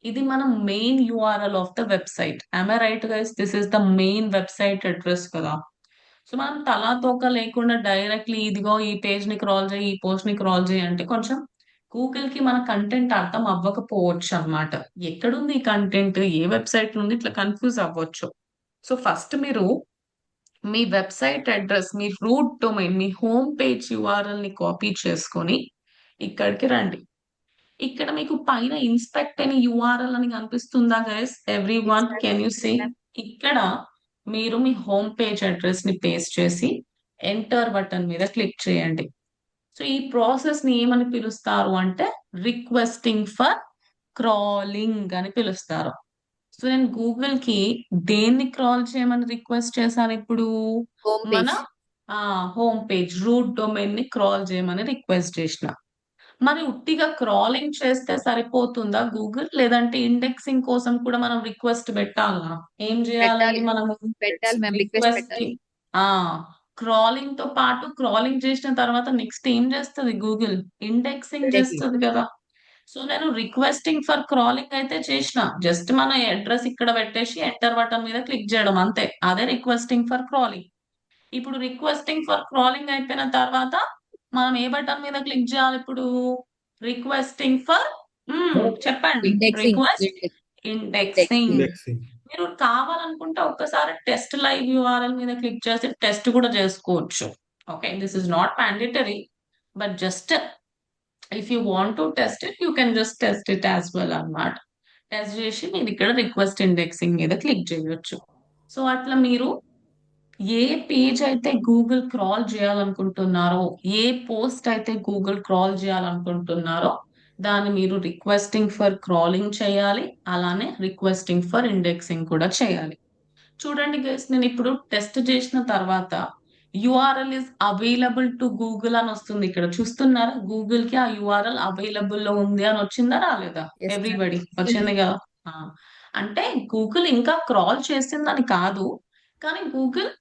ఇది మన main URL of the website. I right guys? This is the main website address కదా. సో మనం తలా తోక లేకుండా డైరెక్ట్లీ ఇదిగో ఈ పేజ్ ని క్రాల్ చేయి, ఈ పోస్ట్ ని క్రాల్ చేయి అంటే కొంచెం గూగుల్ కి మన కంటెంట్ అర్థం అవ్వకపోవచ్చు అన్నమాట. ఎక్కడుంది ఈ కంటెంట్, ఏ వెబ్సైట్ నుండి, ఇట్లా కన్ఫ్యూజ్ అవ్వచ్చు. సో ఫస్ట్ మీరు మీ వెబ్సైట్ అడ్రస్, మీ రూట్ డొమైన్, మీ హోమ్ పేజ్ యూఆర్ఎల్ ని కాపీ చేసుకొని ఇక్కడికి రండి. ఇక్కడ మీకు పైన ఇన్స్పెక్ట్ అని యూఆర్ఎల్ అని కనిపిస్తుందా guys? Everyone can you see? ఇక్కడ మీరు మీ హోమ్ పేజ్ అడ్రస్ ని పేస్ట్ చేసి ఎంటర్ బటన్ మీద క్లిక్ చేయండి. సో ఈ ప్రాసెస్ ని ఏమని పిలుస్తారు అంటే రిక్వెస్టింగ్ ఫర్ క్రాలింగ్ అని పిలుస్తారు. సో నేను గూగుల్ కి దేన్ని క్రాల్ చేయమని రిక్వెస్ట్ చేశాను ఇప్పుడు? హోమ్ మన page. Home page root domain ని క్రాల్ చేయమని రిక్వెస్ట్ చేసిన. మరి ఉట్టిగా క్రాలింగ్ చేస్తే సరిపోతుందా గూగుల్, లేదంటే ఇండెక్సింగ్ కోసం కూడా మనం రిక్వెస్ట్ పెట్టాలా? ఏం చేయాలండి పెట్టాలి మనము? పెట్టాలి మ్యామ్, రిక్వెస్ట్ పెట్టాలి. రిక్వెస్టింగ్ క్రాలింగ్ తో పాటు క్రాలింగ్ చేసిన తర్వాత నెక్స్ట్ ఏం చేస్తుంది గూగుల్? Indexing Indexing. చేస్తుంది కదా. సో నేను రిక్వెస్టింగ్ ఫర్ క్రాలింగ్ అయితే చేసిన, జస్ట్ మన అడ్రస్ ఇక్కడ పెట్టేసి ఎంటర్ బటన్ మీద క్లిక్ చేయడం అంతే, అదే రిక్వెస్టింగ్ ఫర్ క్రాలింగ్. ఇప్పుడు రిక్వెస్టింగ్ ఫర్ క్రాలింగ్ అయిపోయిన తర్వాత మనం ఏ బటన్ మీద క్లిక్ చేయాలి ఇప్పుడు? రిక్వెస్టింగ్ ఫర్ చెప్పండి. ఇండెక్సింగ్. Request indexing. ఇండెక్సింగ్. మీరు కావాలనుకుంటే ఒక్కసారి టెస్ట్ లైవ్ యూఆర్ఎల్ మీద క్లిక్ చేసి టెస్ట్ కూడా చేసుకోవచ్చు. Okay, this is not mandatory, but just if you want to test it, you can just test it as well అన్నమాట. Test చేసి మీరు ఇక్కడ రిక్వెస్ట్ ఇండెక్సింగ్ మీద క్లిక్ చేయొచ్చు. సో అట్లా మీరు ఏ పేజ్ అయితే గూగుల్ క్రాల్ చేయాలనుకుంటున్నారో, ఏ పోస్ట్ అయితే గూగుల్ క్రాల్ చేయాలనుకుంటున్నారో దాన్ని మీరు రిక్వెస్టింగ్ ఫర్ క్రాలింగ్ చేయాలి, అలానే రిక్వెస్టింగ్ ఫర్ ఇండెక్సింగ్ కూడా చేయాలి. చూడండి గైస్, నేను ఇప్పుడు టెస్ట్ చేసిన తర్వాత URL is available to Google అని వస్తుంది. ఇక్కడ చూస్తున్నారా? గూగుల్ కి ఆ యుఆర్ఎల్ అవైలబుల్ లో ఉంది అని వచ్చిందా రాలేదా? Yes, ma'am. ఎవ్రీబడి వచ్చింది కదా. ఆ, అంటే గూగుల్ ఇంకా క్రాల్ చేసిందని కాదు, కానీ గూగుల్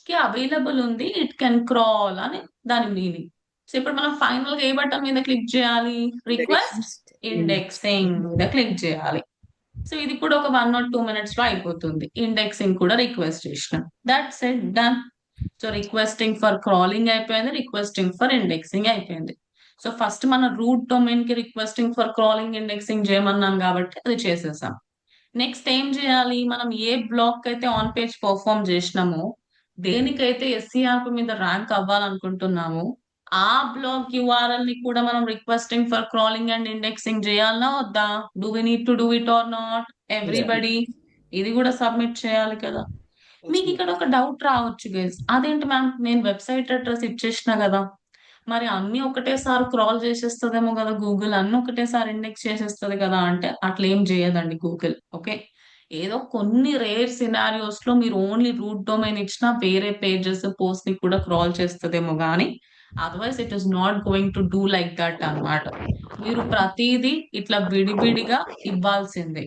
కి అవైలబుల్ ఉంది, ఇట్ కెన్ క్రాల్ అని దాని మీనింగ్. సో ఇప్పుడు మనం ఫైనల్ గా ఏ బటన్ మీద క్లిక్ చేయాలి? రిక్వెస్ట్ ఇండెక్సింగ్ మీద క్లిక్ చేయాలి. సో ఇది కూడా ఒక 1 or 2 minutes లో అయిపోతుంది. ఇండెక్సింగ్ కూడా రిక్వెస్ట్ చేసినాం, that's it, done. So requesting for crawling అయిపోయింది, రిక్వెస్టింగ్ ఫర్ ఇండెక్సింగ్ అయిపోయింది. సో ఫస్ట్ మన రూట్ డొమైన్ కి రిక్వెస్టింగ్ ఫర్ క్రాలింగ్ ఇండెక్సింగ్ చేయమన్నాం కాబట్టి అది చేసేసాం. నెక్స్ట్ ఏం చేయాలి? మనం ఏ బ్లాక్ అయితే ఆన్ పేజ్ పర్ఫామ్ చేసినామో, దేనికైతే ఎస్సీఆర్పి మీద ర్యాంక్ అవ్వాలనుకుంటున్నామో ఆ బ్లాక్ యూఆర్ఎల్ ని కూడా మనం requesting for crawling and indexing చేయాలనా వద్దా? Do we need to do it or not? Everybody ఇది కూడా సబ్మిట్ చేయాలి కదా. మీకు ఇక్కడ ఒక డౌట్ రావచ్చు గైస్, అదేంటి మ్యామ్ నేను వెబ్సైట్ అడ్రస్ ఇచ్చేసిన కదా, మరి అన్ని ఒకటేసారి క్రాల్ చేసేస్తుందేమో కదా గూగుల్, అన్ని ఒకటేసారి ఇండెక్స్ చేసేస్తుంది కదా అంటే అట్లా ఏం చేయదండి గూగుల్. ఓకే, ఏదో కొన్ని రేర్ సినారియోస్ లో మీరు ఓన్లీ రూట్ డొమైన్ ఇచ్చినా వేరే పేజెస్ పోస్ట్ ని కూడా క్రాల్ చేస్తుందేమో కానీ otherwise it is not going to do like that అన్నమాట. మీరు ప్రతిదీ ఇట్లా విడివిడిగా ఇవ్వాల్సిందే.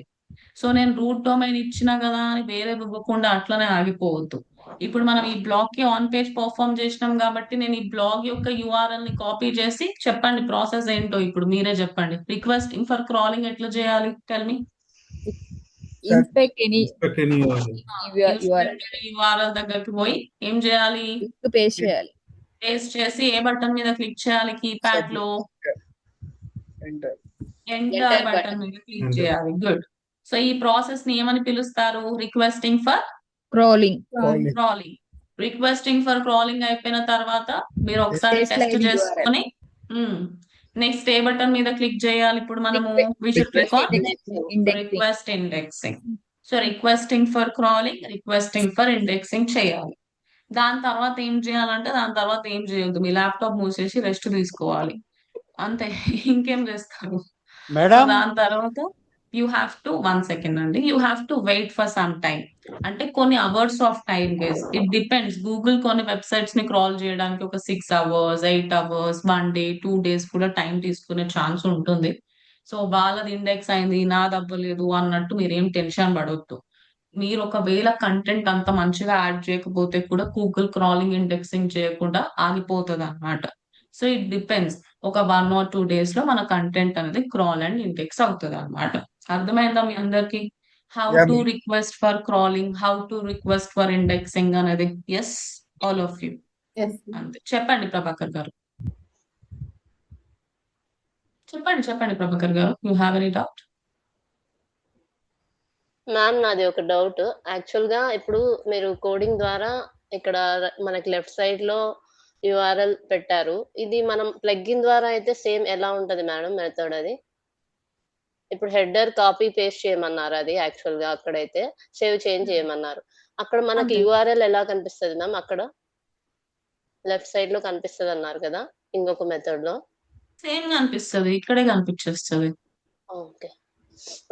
సో నేను రూట్ డొమైన్ ఇచ్చినా కదా అని వేరే ఇవ్వకుండా అట్లనే ఆగిపోవద్దు. ఇప్పుడు మనం ఈ బ్లాగ్ కి ఆన్ పేజ్ పర్ఫామ్ చేసినాం కాబట్టి నేను ఈ బ్లాగ్ యొక్క యూఆర్ఎల్ ని కాపీ చేసి చెప్పండి ప్రాసెస్ ఏంటో ఇప్పుడు మీరే చెప్పండి. రిక్వెస్టింగ్ ఫర్ క్రాలింగ్ ఎట్లా చేయాలి? Tell me. Inspect any Inspect any URL. URL దగ్గరికి పోయి ఏం చేయాలి? పేస్ట్ చేయాలి. పేస్ట్ చేసి ఏ బటన్ మీద క్లిక్ చేయాలి? కీప్యాడ్ లో ఎంటర్ Enter బటన్ button. మీద క్లిక్ Enter. చేయాలి. గుడ్. సో ఈ ప్రాసెస్ ని ఏమని పిలుస్తారు? Requesting for crawling. Crawling. Requesting for crawling అయిపోయిన తర్వాత మీరు ఒకసారి Paste టెస్ట్ live చేసుకొని నెక్స్ట్ ఏ బటన్ మీద క్లిక్ చేయాలి ఇప్పుడు మనము? We should click on indexing. Request indexing. So requesting for crawling, requesting for indexing చేయాలి. దాని తర్వాత ఏం చేయాలంటే దాని తర్వాత ఏం చేయొద్దు, మీ ల్యాప్టాప్ మూసేసి రెస్ట్ తీసుకోవాలి అంతే, ఇంకేం చేస్తారు. మేడం దాని తర్వాత యూ హ్యావ్ టు 1 second అండి, you have to wait for some time. అంటే కొన్ని hours of time guys, it depends. Google కొన్ని వెబ్సైట్స్ ని క్రాల్ చేయడానికి ఒక 6 hours, 8 hours, 1 day, 2 days కూడా టైం తీసుకునే ఛాన్స్ ఉంటుంది. సో వాళ్ళది ఇండెక్స్ అయింది నాది అవ్వలేదు అన్నట్టు మీరేం టెన్షన్ పడవద్దు. మీరు ఒకవేళ కంటెంట్ అంత మంచిగా యాడ్ చేయకపోతే కూడా గూగుల్ క్రాలింగ్ ఇండెక్సింగ్ చేయకుండా ఆగిపోతుంది అన్నమాట. So it depends. ఒక 1 or 2 days లో మన కంటెంట్ అనేది క్రాల్ అండ్ ఇండెక్స్ అవుతుంది అనమాట. అర్థమైందా మీ అందరికి? How Yeah, to request for crawling, how to request for indexing అనేది. Yes, all of you. అంతే. చెప్పండి ప్రభాకర్ గారు. చెప్పండి Prabhakar garu. You have any doubt? Ma'am నాది ఒక డౌట్. యాక్చువల్ గా ఇప్పుడు మీరు కోడింగ్ ద్వారా ఇక్కడ మనకి లెఫ్ట్ సైడ్ లో యుఆర్ఎల్ పెట్టారు. ఇది మనం ప్లగ్ఇన్ ద్వారా అయితే సేమ్ ఎలా ఉంటది మేడం మెథడ్ అది? ఇప్పుడు హెడర్ కాపీ పేస్ట్ చేయమన్నారు, అది యాక్చువల్ గా అక్కడైతే సేవ్ చేంజ్ చేయమన్నారు. అక్కడ మనకి అంతే. యుఆర్ఎల్ ఎలా కనిపిస్తుంది మ్యామ్? అక్కడ లెఫ్ట్ సైడ్ లో కనిపిస్తుంది అన్నారు కదా ఇంకొక మెథడ్ లో. సేమ్ గా అనిపిస్తుంది, ఇక్కడే కనిపించేస్తుంది. ఓకే.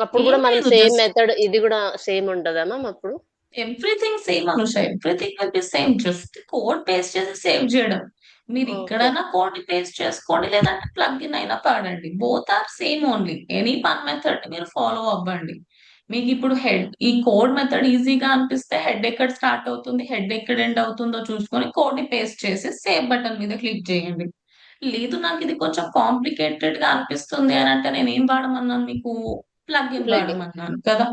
అప్పుడు ఏం కూడా మనం లేదు, సేమ్ జస్ట్ మెథడ్ ఇది కూడా సేమ్ ఉంటదా మ్యామ్ అప్పుడు? Everything same Anusha, everything will be same. Just code paste చేసి సేవ్ చేయడం. మీరు ఓకే. ఇక్కడైనా కోడ్ పేస్ట్ చేసుకోండి, లేదంటే ప్లగ్ఇన్ అయినా పాడండి. Both are same only. Any one method మీరు ఫాలో అవ్వండి. మీకు ఇప్పుడు ఈ కోడ్ మెథడ్ ఈజీగా అనిపిస్తే హెడ్ ఎక్కడ స్టార్ట్ అవుతుంది, హెడ్ ఎక్కడ ఎండ్ అవుతుందో చూసుకొని కోడ్ ని పేస్ట్ చేసి సేవ్ బటన్ మీద క్లిక్ చేయండి. లేదు నాకు ఇది కొంచెం కాంప్లికేటెడ్ గా అనిపిస్తుంది అని అంటే నేను ఏం వాడమన్నాను మీకు? Plugin plugin. వాడమన్నాను కదా.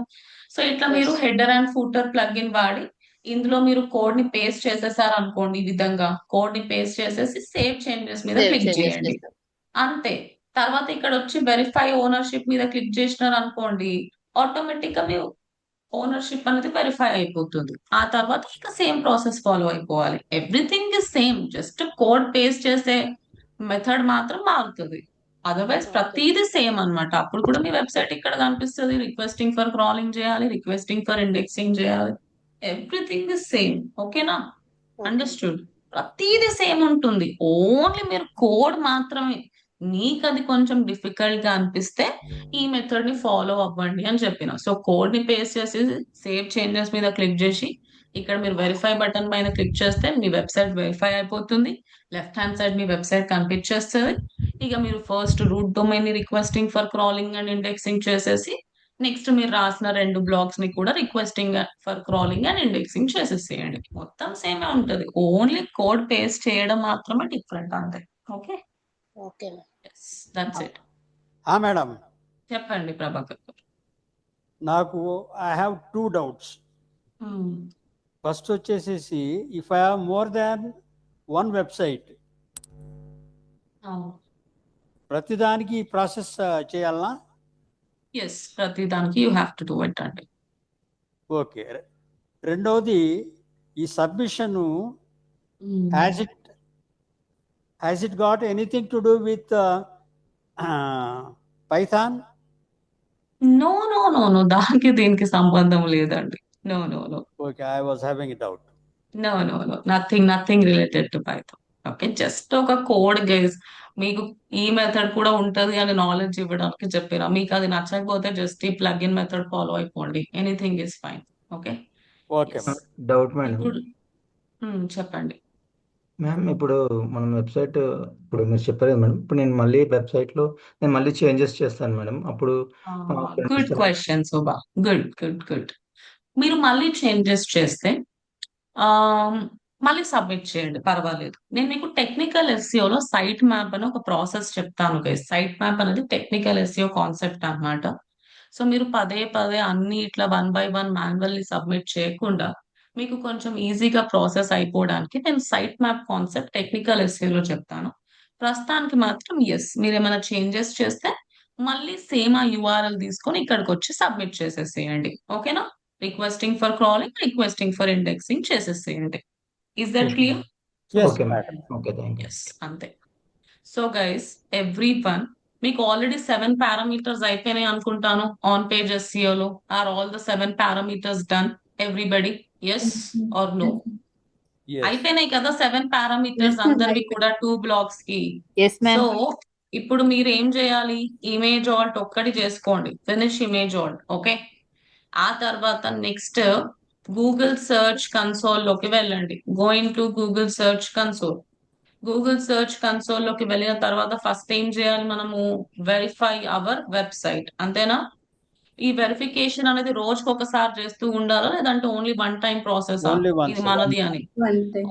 సో ఇట్లా మీరు yes. Header and footer plugin వాడి ఇందులో మీరు కోడ్ ని పేస్ట్ చేసేసారు అనుకోండి. ఈ విధంగా కోడ్ ని పేస్ట్ చేసేసి సేవ్ చేంజెస్ మీద సేవ్ క్లిక్ చేంజెస్ చేయండి. చేస్తాం. అంతే. తర్వాత ఇక్కడ వచ్చి వెరిఫై ఓనర్షిప్ మీద క్లిక్ చేసినారు అనుకోండి, ఆటోమేటిక్ గా మీ ఓనర్షిప్ అనేది వెరిఫై అయిపోతుంది. ఆ తర్వాత ఇంకా సేమ్ ప్రాసెస్ ఫాలో అయిపోవాలి. Everything is same, just code paste చేసే మెథడ్ మాత్రం మారుతుంది. Otherwise okay. ప్రతిదీ సేమ్ అన్నమాట. అప్పుడు కూడా మీ వెబ్సైట్ ఇక్కడ కనిపిస్తుంది. రిక్వెస్టింగ్ ఫర్ క్రాలింగ్ చేయాలి, రిక్వెస్టింగ్ ఫర్ ఇండెక్సింగ్ చేయాలి. Everything is same. ఓకేనా? ఓకే. అండర్స్టూడ్. ప్రతిదీ సేమ్ ఉంటుంది. ఓన్లీ మీరు కోడ్ మాత్రమే మీకు అది కొంచెం డిఫికల్ట్ గా అనిపిస్తే ఈ మెథడ్ ని ఫాలో అవ్వండి అని చెప్పిన. సో కోడ్ ని పేస్ట్ చేసి సేవ్ చేంజెస్ మీద క్లిక్ చేసి ఇక్కడ మీరు వెరిఫై బటన్ పైన క్లిక్ చేస్తే మీ వెబ్సైట్ వెరిఫై అయిపోతుంది. లెఫ్ట్ హ్యాండ్ సైడ్ మీ వెబ్సైట్ కనిపించేస్తుంది. ఇక మీరు ఫస్ట్ రూట్ డొమైన్ ని requesting for crawling and indexing చేసేసి నెక్స్ట్ మీరు రాసిన 2 బ్లాగ్స్ ని కూడా requesting for crawling and indexing చేసేసేయండి. మొత్తం సేమే ఉంటది. ఓన్లీ కోడ్ పేస్ట్ చేయడం మాత్రమే డిఫరెంట్ అంతే. Okay, okay ma'am. That's it. Madam, చెప్పండి ప్రభాకర్ గారు. నాకు ఐ హ్యావ్ 2 డౌట్స్. ఫస్ట్ వచ్చేసేసి if I have more than 1 website, ప్రతిదానికి ప్రాసెస్ చేయాలనా? ఎస్, ప్రతి దానికి you have to do it అండి. ఓకే. రెండవది, ఈ submission has it got anything to do with Python? No no no no, దానికి దీనికి సంబంధం లేదండి. No no no. Okay, I was having a doubt. No no no, nothing related to Python. Okay, just ఒక code guys. మీకు ఈ method కూడా ఉంటది అని నాలెడ్జ్ ఇవ్వడానికి చెప్పిన. మీకు అది నచ్చకపోతే జస్ట్ ఈ ప్లగ్-ఇన్ మెథడ్ ఫాలో అయిపోండి. Anything is fine. Okay. Okay. Doubt madam. ఇప్పుడు చెప్పండి మ్యామ్, ఇప్పుడు మనం వెబ్సైట్ ఇప్పుడు మీరు చెప్పారు కదా మేడం, ఇప్పుడు నేను మళ్ళీ వెబ్సైట్ లో నేను మళ్ళీ చేంజెస్ చేస్తాను మేడం. అప్పుడు good question Shobha. Good good good. మీరు మళ్ళీ చేంజెస్ చేస్తే మళ్ళీ సబ్మిట్ చేయండి, పర్వాలేదు. నేను మీకు టెక్నికల్ ఎస్ఈఓలో సైట్ మ్యాప్ అని ఒక ప్రాసెస్ చెప్తాను గైస్. సైట్ మ్యాప్ అనేది టెక్నికల్ ఎస్ఈఓ కాన్సెప్ట్ అన్నమాట. సో మీరు పదే అన్ని ఇట్లా 1 by 1 మాన్యువల్లీ సబ్మిట్ చేయకుండా మీకు కొంచెం ఈజీగా ప్రాసెస్ అయిపోవడానికి నేను సైట్ మ్యాప్ కాన్సెప్ట్ టెక్నికల్ ఎస్ఈఓలో చెప్తాను. ప్రస్తుతానికి మాత్రం మీరు ఏమైనా చేంజెస్ చేస్తే మళ్ళీ సేమ్ ఆ యూఆర్ఎల్ తీసుకొని ఇక్కడికి వచ్చి సబ్మిట్ చేసేసేయండి. ఓకేనా? Requesting for crawling, requesting for indexing చేసేసేయండి. Is that clear? Okay madam. Okay, thank you. Yes, అంతే. సో గైస్, ఎవ్రీవన్, మీకు ఆల్రెడీ 7 పారామీటర్స్ అయిపోయినాయి అనుకుంటాను ఆన్ పేజ్ ఎస్ఈఓలో. Are all the 7 parameters done? Everybody yes or no? అయిపోయినాయి కదా 7 parameters అందరివి కూడా 2 బ్లాక్స్ కి. Yes, ma'am. సో ఇప్పుడు మీరు ఏం చేయాలి? ఇమేజ్ ఆల్ట్ ఒక్కటి చేసుకోండి, ఫినిష్ ఇమేజ్ ఆల్ట్. ఓకే. ఆ తర్వాత నెక్స్ట్ గూగుల్ సర్చ్ కన్సోల్ లోకి వెళ్ళండి. Going to Google search console. Google search console లోకి వెళ్ళిన తర్వాత ఫస్ట్ ఏం చేయాలి? మనము వెరిఫై అవర్ వెబ్సైట్. అంతేనా? ఈ వెరిఫికేషన్ అనేది రోజుకి ఒకసారి చేస్తూ ఉండాలా, లేదంటే only 1 time process? Only once. ఇది మనది అని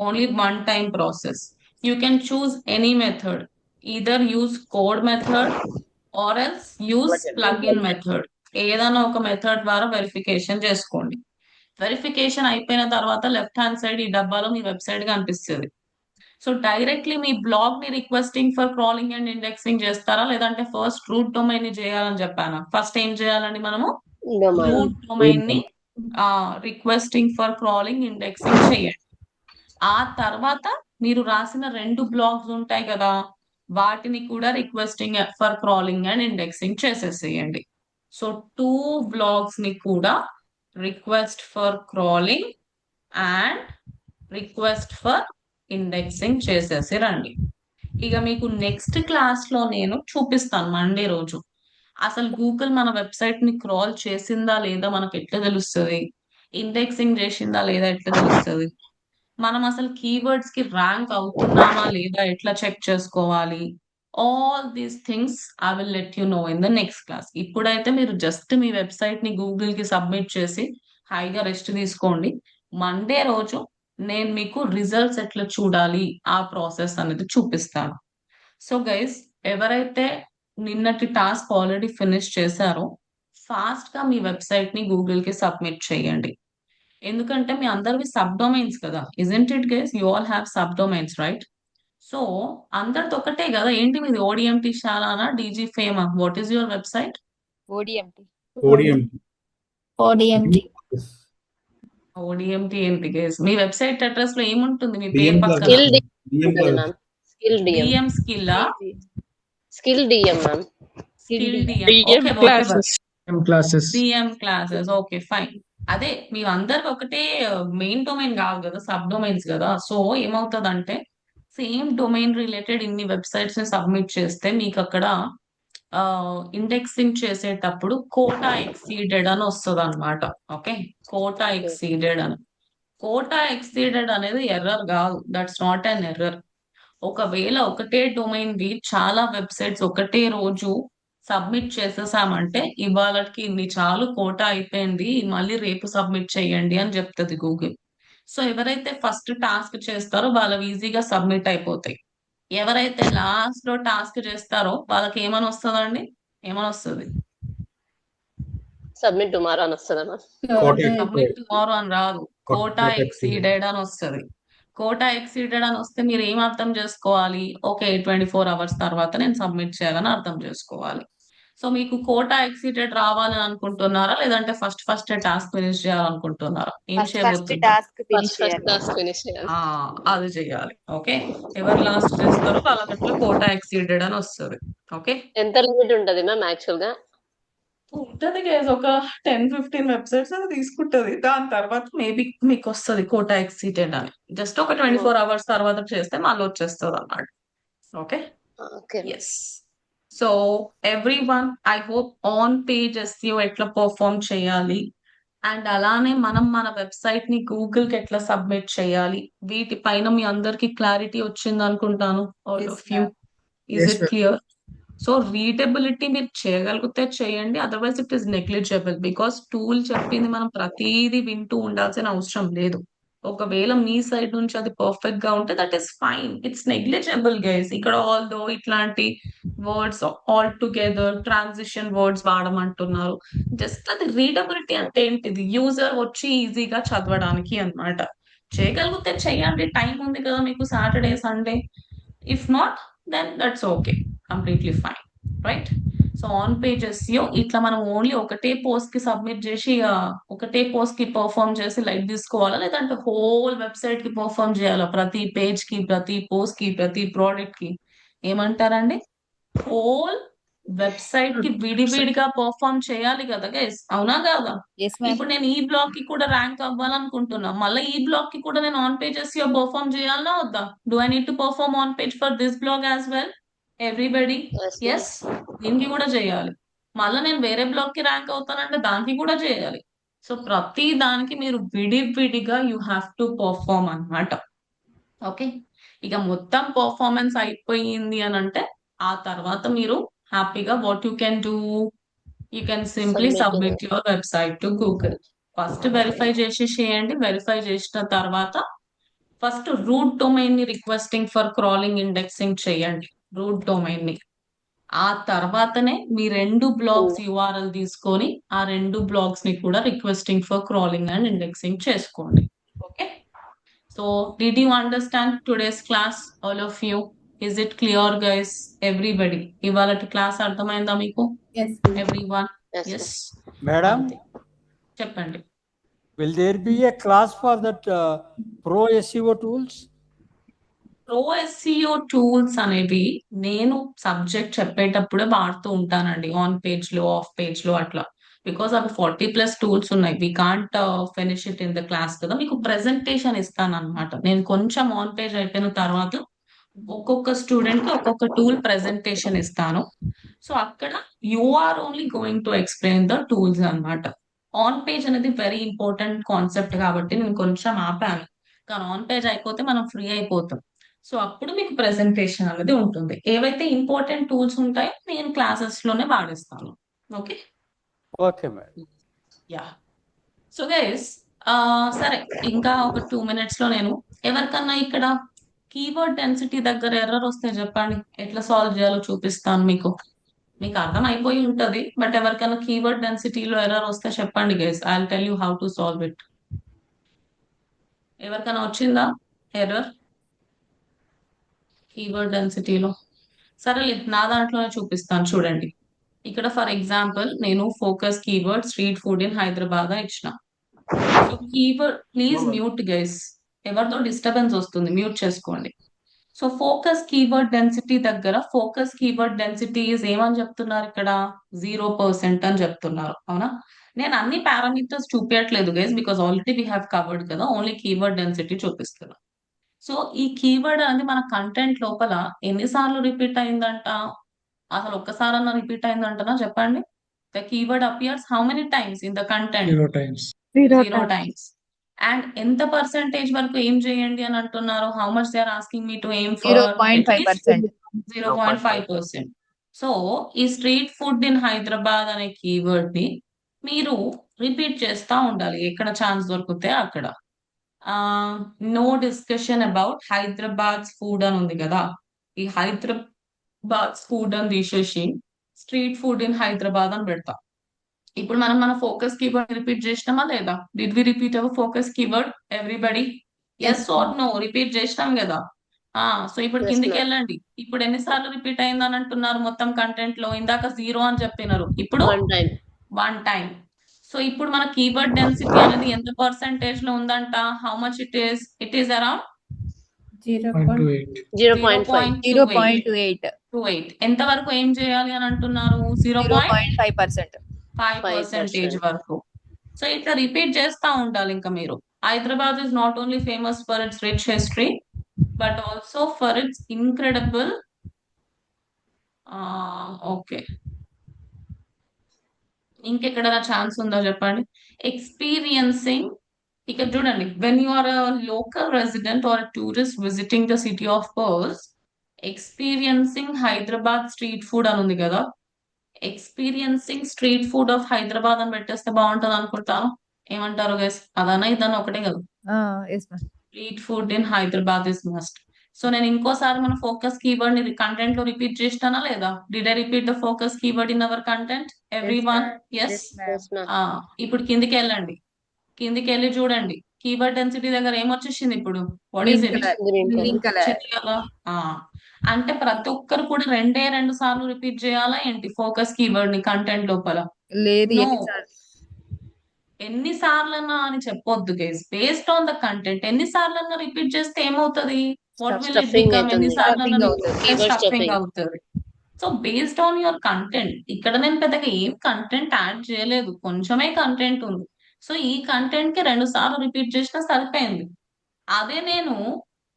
only 1 time process. You can choose any method. Either use code method or else use plugin method. ఏదైనా ఒక మెథడ్ ద్వారా వెరిఫికేషన్ చేసుకోండి. వెరిఫికేషన్ అయిపోయిన తర్వాత లెఫ్ట్ హ్యాండ్ సైడ్ ఈ డబ్బాలో మీ వెబ్సైట్ కనిపిస్తుంది. సో డైరెక్ట్లీ మీ బ్లాగ్ ని requesting for crawling and indexing చేస్తారా, లేదంటే ఫస్ట్ రూట్ డొమైన్ ని చేయాలని చెప్పానా? ఫస్ట్ ఏం చేయాలండి మనము? డొమైన్ రూట్ డొమైన్ ని రిక్వెస్టింగ్ ఫర్ క్రాలింగ్ ఇండెక్సింగ్ చేయండి. ఆ తర్వాత మీరు రాసిన 2 బ్లాగ్స్ ఉంటాయి కదా, వాటిని కూడా requesting for crawling and indexing చేసేసేయండి. సో 2 బ్లాగ్స్ ని కూడా request for crawling and request for indexing చేసేసి రండి. ఇక మీకు నెక్స్ట్ క్లాస్ లో నేను చూపిస్తాను మండే రోజు అసలు గూగుల్ మన వెబ్సైట్ ని క్రాల్ చేసిందా లేదా మనకు ఎట్లా తెలుస్తుంది, ఇండెక్సింగ్ చేసిందా లేదా ఎట్లా తెలుస్తుంది, మనం అసలు కీవర్డ్స్ కి ర్యాంక్ అవుతున్నామా లేదా ఎట్లా చెక్ చేసుకోవాలి. All these things I will let you know in the next class. ఇప్పుడైతే మీరు జస్ట్ మీ వెబ్సైట్ ని గూగుల్ కి సబ్మిట్ చేసి హాయిగా రెస్ట్ తీసుకోండి. మండే రోజు నేను మీకు రిజల్ట్స్ ఎట్లా చూడాలి ఆ ప్రాసెస్ అనేది చూపిస్తాను. సో గైస్, ఎవరైతే నిన్నటి టాస్క్ ఆల్రెడీ ఫినిష్ చేశారో ఫాస్ట్ గా మీ వెబ్సైట్ ని గూగుల్ కి సబ్మిట్ చేయండి. ఎందుకంటే మీ అందరివి సబ్ డొమైన్స్ కదా, isn't it guys? You all have sub domains, right? So అందరిది ఒకటే కదా. ఏంటి మీది? ఓడిఎంటి శాలానా, డీజీ ఫేమా? What is your website? ODMT. ODMT. ODMT ఏంటి గైస్? మీ వెబ్సైట్ అడ్రస్ లో ఏముంటుంది మీ పేరు DM పక్కన? స్కిల్ DM ఉంటుంది మ్యామ్. స్కిల్ డిఎం డిఎం స్కిల్లా? Skill DM ma'am. Skill DM. DM okay, classes. DM classes. Okay fine. అదే మీ అందరికి ఒకటే మెయిన్ డొమైన్ కాదు కదా, సబ్ డొమైన్స్ కదా. సో ఏమవుతుందంటే సేమ్ డొమైన్ రిలేటెడ్ ఇన్ని వెబ్సైట్స్ ని సబ్మిట్ చేస్తే మీకు అక్కడ ఇండెక్సింగ్ చేసేటప్పుడు కోటా ఎక్సీడెడ్ అని వస్తుంది అనమాట. ఓకే, కోటా ఎక్సీడెడ్ అని. కోటా ఎక్సీడెడ్ అనేది ఎర్రర్ కాదు, దట్స్ నాట్ అన్ ఎర్రర్. ఒకవేళ ఒకటే డొమైన్ ది చాలా వెబ్సైట్స్ ఒకటే రోజు సబ్మిట్ చేసేసామంటే ఇవాళకి ఇన్ని చాలు, కోటా అయిపోయింది, మళ్ళీ రేపు సబ్మిట్ చేయండి అని చెప్తుంది గూగుల్. సో ఎవరైతే ఫస్ట్ టాస్క్ చేస్తారో వాళ్ళవి ఈజీగా సబ్మిట్ అయిపోతాయి. ఎవరైతే లాస్ట్ లో టాస్క్ చేస్తారో వాళ్ళకి ఏమని వస్తుందండి? ఏమని వస్తుంది? సబ్మిట్ టుమారో అని వస్తుందా మ్యామ్? సబ్మిట్ టుమారో అని రాదు, కోటా ఎక్సీడెడ్ అని వస్తుంది. కోటా ఎక్సీడెడ్ అని వస్తే మీరు ఏం అర్థం చేసుకోవాలి? ఓకే, 24 hours తర్వాత నేను సబ్మిట్ చేయాలని అర్థం చేసుకోవాలి. సో మీకు కోటా ఎక్సీడెడ్ రావాలని అనుకుంటున్నారా, లేదంటే ఫస్ట్ టాస్క్ ఫినిష్ చేయాలనుకుంటున్నారా? ఏం ఫస్ట్ చేయబోతున్నారు? టాస్క్ ఫినిష్ ఫస్ట్ చేయాలి. టాస్క్ ఫినిష్ చేయాలి. అది చేయాలి. ఓకే, ఎవరు లాస్ట్ చేస్తారో వాళ్ళకి అట్లా కోటా ఎక్సీడెడ్ అని వస్తుంది. ఓకే, ఎంత లిమిట్ ఉంటుంది మ్యామ్ యాక్చువల్ గా? ఉంటది గైస్, ఒక 10-15 వెబ్సైట్స్ అది తీసుకుంటది. దాని తర్వాత మేబీ మీకు వస్తుంది కోటా ఎక్సీడెడ్ అని. జస్ట్ ఒక 24 hours తర్వాత చేస్తే మళ్ళీ వచ్చేస్తుంది అన్నమాట. Okay, okay. Yes. So everyone, I hope on page SEO ఎట్లా పర్ఫామ్ చేయాలి అండ్ అలానే మనం మన వెబ్సైట్ ని గూగుల్ కి ఎట్లా సబ్మిట్ చేయాలి వీటిపైన మీ అందరికి క్లారిటీ వచ్చింది అనుకుంటాను. All Yes, of you, is Yes, it ma'am. Clear? So readability మీరు చేయగలిగితే చేయండి, otherwise it is negligible. Because tool చెప్పింది మనం ప్రతిదీ వింటూ ఉండాల్సిన అవసరం లేదు. ఒకవేళ మీ సైడ్ నుంచి అది పర్ఫెక్ట్ గా ఉంటే that is fine. It's negligible guys. ఇక్కడ ఆల్దో ఇట్లాంటి words altogether transition words వాడమంటున్నారు. జస్ట్ అది రీడబిలిటీ అంటే ఏంటిది? యూజర్ వచ్చి ఈజీగా చదవడానికి అన్నమాట. చేయగలిగితే చెయ్యండి, టైం ఉంది కదా మీకు, Saturday Sunday. If not then that's okay, completely fine, right? So on page SEO ఇట్లా మనం ఓన్లీ ఒకటే పోస్ట్ కి సబ్మిట్ చేసి ఒకటే పోస్ట్ కి పర్ఫామ్ చేసి లైట్ తీసుకోవాలా, లేదంటే హోల్ వెబ్సైట్ కి పర్ఫామ్ చేయాలా? ప్రతి పేజ్ కి, ప్రతి పోస్ట్ కి, ప్రతి ప్రోడక్ట్ కి ఏమంటారండి? హోల్ వెబ్సైట్ కి విడివిడిగా పర్ఫామ్ చేయాలి కదా గైస్, అవునా కాదా? Yes, ma'am. ఇప్పుడు నేను ఈ బ్లాగ్ కి కూడా ర్యాంక్ అవ్వాలనుకుంటున్నా, మళ్ళీ ఈ బ్లాగ్ కి కూడా నేను ఆన్ పేజ్ ఎస్ఈఓ పర్ఫామ్ చేయాలా వద్దా? Do I need to perform on page for this blog as well? Everybody Yes, ma'am. Yes, దీనికి కూడా చేయాలి. మళ్ళీ నేను వేరే బ్లాగ్ కి ర్యాంక్ అవుతానంటే దానికి కూడా చేయాలి. సో ప్రతి దానికి మీరు విడివిడిగా యూ హ్యావ్ టు పర్ఫామ్ అన్నమాట. ఓకే, ఇక మొత్తం పర్ఫార్మెన్స్ అయిపోయింది అని అంటే ఆ తర్వాత మీరు హ్యాపీగా what you can do, you can simply Submit. Submit your website to Google. First verify చేసి చేయండి. వెరిఫై చేసిన తర్వాత ఫస్ట్ రూట్ డొమైన్ ని రిక్వెస్టింగ్ ఫర్ క్రాలింగ్ ఇండెక్సింగ్ చేయండి, రూట్ డొమైన్ ని. ఆ తర్వాతనే మీ 2 బ్లాగ్స్ యూఆర్ఎల్ తీసుకొని ఆ 2 బ్లాగ్స్ ని కూడా requesting for crawling and indexing చేసుకోండి. Okay, so did you understand today's class all of you? Is it clear guys everybody? ఇవాళ క్లాస్ అర్థమైందా మీకు? ఎవ్రీవన్? ఎస్, మేడం, అంతే. చెప్పండి. will there be a class for that pro SEO tools? Pro SEO tools అనేవి నేను subject చెప్పేటప్పుడే వాడుతూ ఉంటానండి, ఆన్ పేజ్ లో ఆఫ్ పేజ్ లో అట్లా. బికాస్ అవి 40+ టూల్స్ ఉన్నాయి, we can't finish it in the class కదా. మీకు ప్రెజెంటేషన్ ఇస్తాను అనమాట నేను, కొంచెం ఆన్ పేజ్ అయిపోయిన తర్వాత ఒక్కొక్క స్టూడెంట్ కి ఒక్కొక్క టూల్ ప్రెజెంటేషన్ ఇస్తాను. సో అక్కడ you are only going to explain the tools అన్నమాట. ఆన్ పేజ్ అనేది వెరీ ఇంపార్టెంట్ కాన్సెప్ట్ కాబట్టి నేను కొంచెం ఆపాను, కానీ ఆన్ పేజ్ అయిపోతే మనం ఫ్రీ అయిపోతాం. సో అప్పుడు మీకు ప్రెజెంటేషన్ అనేది ఉంటుంది. ఏవైతే ఇంపార్టెంట్ టూల్స్ ఉంటాయో నేను క్లాసెస్ లోనే వాడిస్తాను. Okay, okay madam. Yeah. So guys, సరే, ఇంకా ఒక 2 minutes లో నేను ఎవరికన్నా ఇక్కడ కీవర్డ్ డెన్సిటీ దగ్గర ఎర్రర్ వస్తే చెప్పండి, ఎట్లా సాల్వ్ చేయాలో చూపిస్తాను మీకు. మీకు అర్థం అయిపోయి ఉంటది, బట్ ఎవరికైనా కీవర్డ్ డెన్సిటీలో ఎర్రర్ వస్తే చెప్పండి guys, I will tell you how to solve it. ఎవరికైనా వచ్చిందా ఎర్రర్ కీవర్డ్ డెన్సిటీలో? సరేలే, నా దాంట్లోనే చూపిస్తాను చూడండి. ఇక్కడ ఫర్ ఎగ్జాంపుల్ నేను focus keyword street food in Hyderabad ఇచ్చిన. So keyword, please mute guys, ఎవరితో డిస్టర్బెన్స్ వస్తుంది, మ్యూట్ చేసుకోండి. సో ఫోకస్ కీవర్డ్ డెన్సిటీ దగ్గర ఫోకస్ కీవర్డ్ డెన్సిటీ ఏమని చెప్తున్నారు ఇక్కడ? 0% అని చెప్తున్నారు, అవునా? నేను అన్ని పారామీటర్స్ చూపించట్లేదు guys, because already we have covered కదా, ఓన్లీ కీవర్డ్ డెన్సిటీ చూపిస్తున్నా. సో ఈ కీవర్డ్ అనేది మన కంటెంట్ లోపల ఎన్నిసార్లు రిపీట్ అయిందంట? అసలు ఒక్కసారన్నా రిపీట్ అయిందంటనా చెప్పండి. The keyword appears how many times in the content? 0 times. 0 times. And ఎంత పర్సెంటేజ్ వరకు ఏం చేయండి అని అంటున్నారు? How much they are asking me to aim for? 0.5%. 0.5%. So ఈ స్ట్రీట్ ఫుడ్ ఇన్ హైదరాబాద్ అనే కీవర్డ్ ని మీరు రిపీట్ చేస్తా ఉండాలి ఎక్కడ ఛాన్స్ దొరికితే అక్కడ. No discussion about Hyderabad food అని ఉంది కదా, ఈ హైదరాబాద్ ఫుడ్ అని తీసేసి స్ట్రీట్ ఫుడ్ ఇన్ హైదరాబాద్ అని పెడతాం. ఇప్పుడు మనం మన ఫోకస్ కీవర్డ్ రిపీట్ చేసినామా లేదా? Did we repeat our focus keyword everybody? Yes or no? Repeat చేసినాం కదా. సో ఇప్పుడు Yes, కిందికి ma'am. వెళ్ళండి. ఇప్పుడు ఎన్నిసార్లు రిపీట్ అయిందని అంటున్నారు మొత్తం కంటెంట్ లో? ఇందాక 0 అని చెప్పినారు, ఇప్పుడు 1 time. 1 time. సో ఇప్పుడు మన కీవర్డ్ డెన్సిటీ అనేది ఎంత పర్సెంటేజ్ లో ఉందంట? How much it is? It is around 0.28. 0.5. 0.28. ఎంత వరకు ఏం చేయాలి అని అంటున్నారు? 0.5% 0.5%. వరకు. సో ఇట్లా రిపీట్ చేస్తా ఉండాలి. ఇంకా మీరు, Hyderabad is not only famous for its rich history but also for its incredible. Okay, ఇంకెక్కడైనా ఛాన్స్ ఉందా చెప్పండి? ఎక్స్పీరియన్సింగ్, ఇక్కడ చూడండి, when you are a local resident or tourist visiting the city of pearls, experiencing Hyderabad street food అని ఉంది కదా, experiencing street food of Hyderabad అని పెట్టేస్తే బాగుంటుంది అనుకుంటాను. ఏమంటారు గైస్? అదన్నా ఇదన్నా ఒకటే కదా. Yes, ma'am. Street food in Hyderabad is must. So నేను ఇంకోసారి మన ఫోకస్ కీవర్డ్ ని కంటెంట్ లో రిపీట్ చేస్తానా లేదా? Did I repeat the focus keyword in our content? Everyone? Yes. Yes, ma'am. Yes, ma'am. ఇప్పుడు కిందికి వెళ్ళండి, కిందికి వెళ్ళి చూడండి, కీవర్డ్ డెన్సిటీ దగ్గర ఏమొచ్చేసింది ఇప్పుడు? What is Green it? color. Green color. Green color. అంటే ప్రతి ఒక్కరు కూడా 2 సార్లు రిపీట్ చేయాలా ఏంటి ఫోకస్ కీవర్డ్ ని కంటెంట్ లోపల? లేదు, No. ఎన్నిసార్లు? ఎన్నిసార్లన్నా అని చెప్పొద్దు guys, based on the content. ఎన్నిసార్లన్నా రిపీట్ చేస్తే ఏమవుతుంది? What will it Stuffing become? అవుతుంది. ఎన్నిసార్లన్నా Stuffing అవుతుంది. Keyword stuffing stuffing. అవుతుంది. So based on your content, ఇక్కడ నేను పెద్దగా ఏం కంటెంట్ యాడ్ చేయలేదు, కొంచెమే కంటెంట్ ఉంది. సో ఈ కంటెంట్ కి 2 సార్లు రిపీట్ చేసినా సరిపోయింది. అదే నేను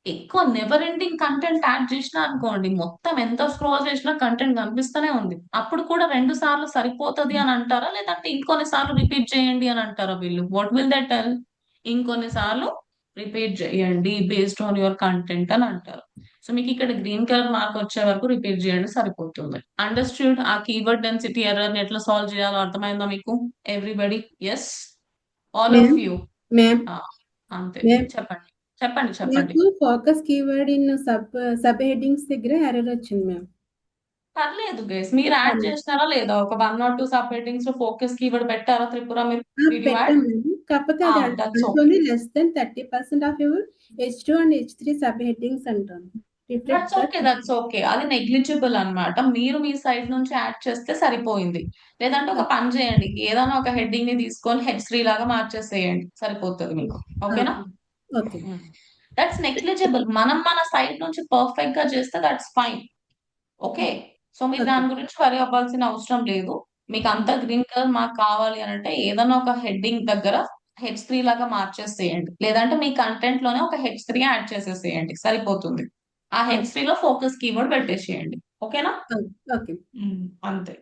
ఎక్కువ నెవర్ ఎండింగ్ కంటెంట్ యాడ్ చేసినా అనుకోండి, మొత్తం ఎంత స్క్రోల్ చేసినా కంటెంట్ కనిపిస్తూనే ఉంది. అప్పుడు కూడా 2 సార్లు సరిపోతుంది అని అంటారా, లేదంటే ఇంకొన్ని సార్లు రిపీట్ చేయండి అని అంటారా వీళ్ళు? What will that tell? ఇంకొన్ని సార్లు రిపీట్ చేయండి బేస్డ్ ఆన్ యువర్ కంటెంట్ అని అంటారు. సో మీకు ఇక్కడ గ్రీన్ కలర్ మార్క్ వచ్చే వరకు రిపీట్ చేయండి సరిపోతుంది. అండర్స్టూడ్? ఆ కీవర్డ్ డెన్సిటీ ఎర్రర్ ని ఎట్లా సాల్వ్ చేయాలో అర్థమైందా మీకు? Everybody? Yes, all of you? అంతే, చెప్పండి చెప్పండి చెప్పండి. నాకు focus keyword in sub headings దగ్గర ఎర్రర్ వచ్చింది మ్యామ్. పర్లేదు గైస్, మీరు యాడ్ చేసినారా లేదా? ఒక 1 or 2 సబ్ హెడ్డింగ్స్ లో ఫోకస్ కీవర్డ్ పెట్టారా త్రిపుర మీరు? Did you పెట్టాం add? మ్యామ్. కాకపోతే అది That's okay. అంటుంది less than 30% of your H2 and H3 sub headings అంటాను. That's okay. అది నెగ్లిజిబుల్ అన్నమాట. మీరు మీ సైడ్ నుంచి యాడ్ చేస్తే సరిపోయింది. లేదంటే ఒక పని చేయండి, ఏదైనా ఒక హెడ్డింగ్ ని తీసుకొని H3 లాగా మార్చేసేయండి, సరిపోతుంది మీకు. ఓకేనా? ఓకే. That's negligible. మనం మన సైడ్ నుంచి పర్ఫెక్ట్ గా చేస్తే దట్స్ ఫైన్. ఓకే, సో మీరు దాని గురించి వరి అవ్వాల్సిన అవసరం లేదు. మీకు అంత గ్రీన్ కలర్ మాకు కావాలి అని అంటే ఏదైనా ఒక హెడ్డింగ్ దగ్గర H3 లాగా మార్చేసేయండి, లేదంటే మీ కంటెంట్ లోనే ఒక H3 యాడ్ చేసేసేయండి, సరిపోతుంది. ఆ H3 లో ఫోకస్ కీవర్డ్ పెట్టేసేయండి. ఓకేనా? ఓకే. అంతే.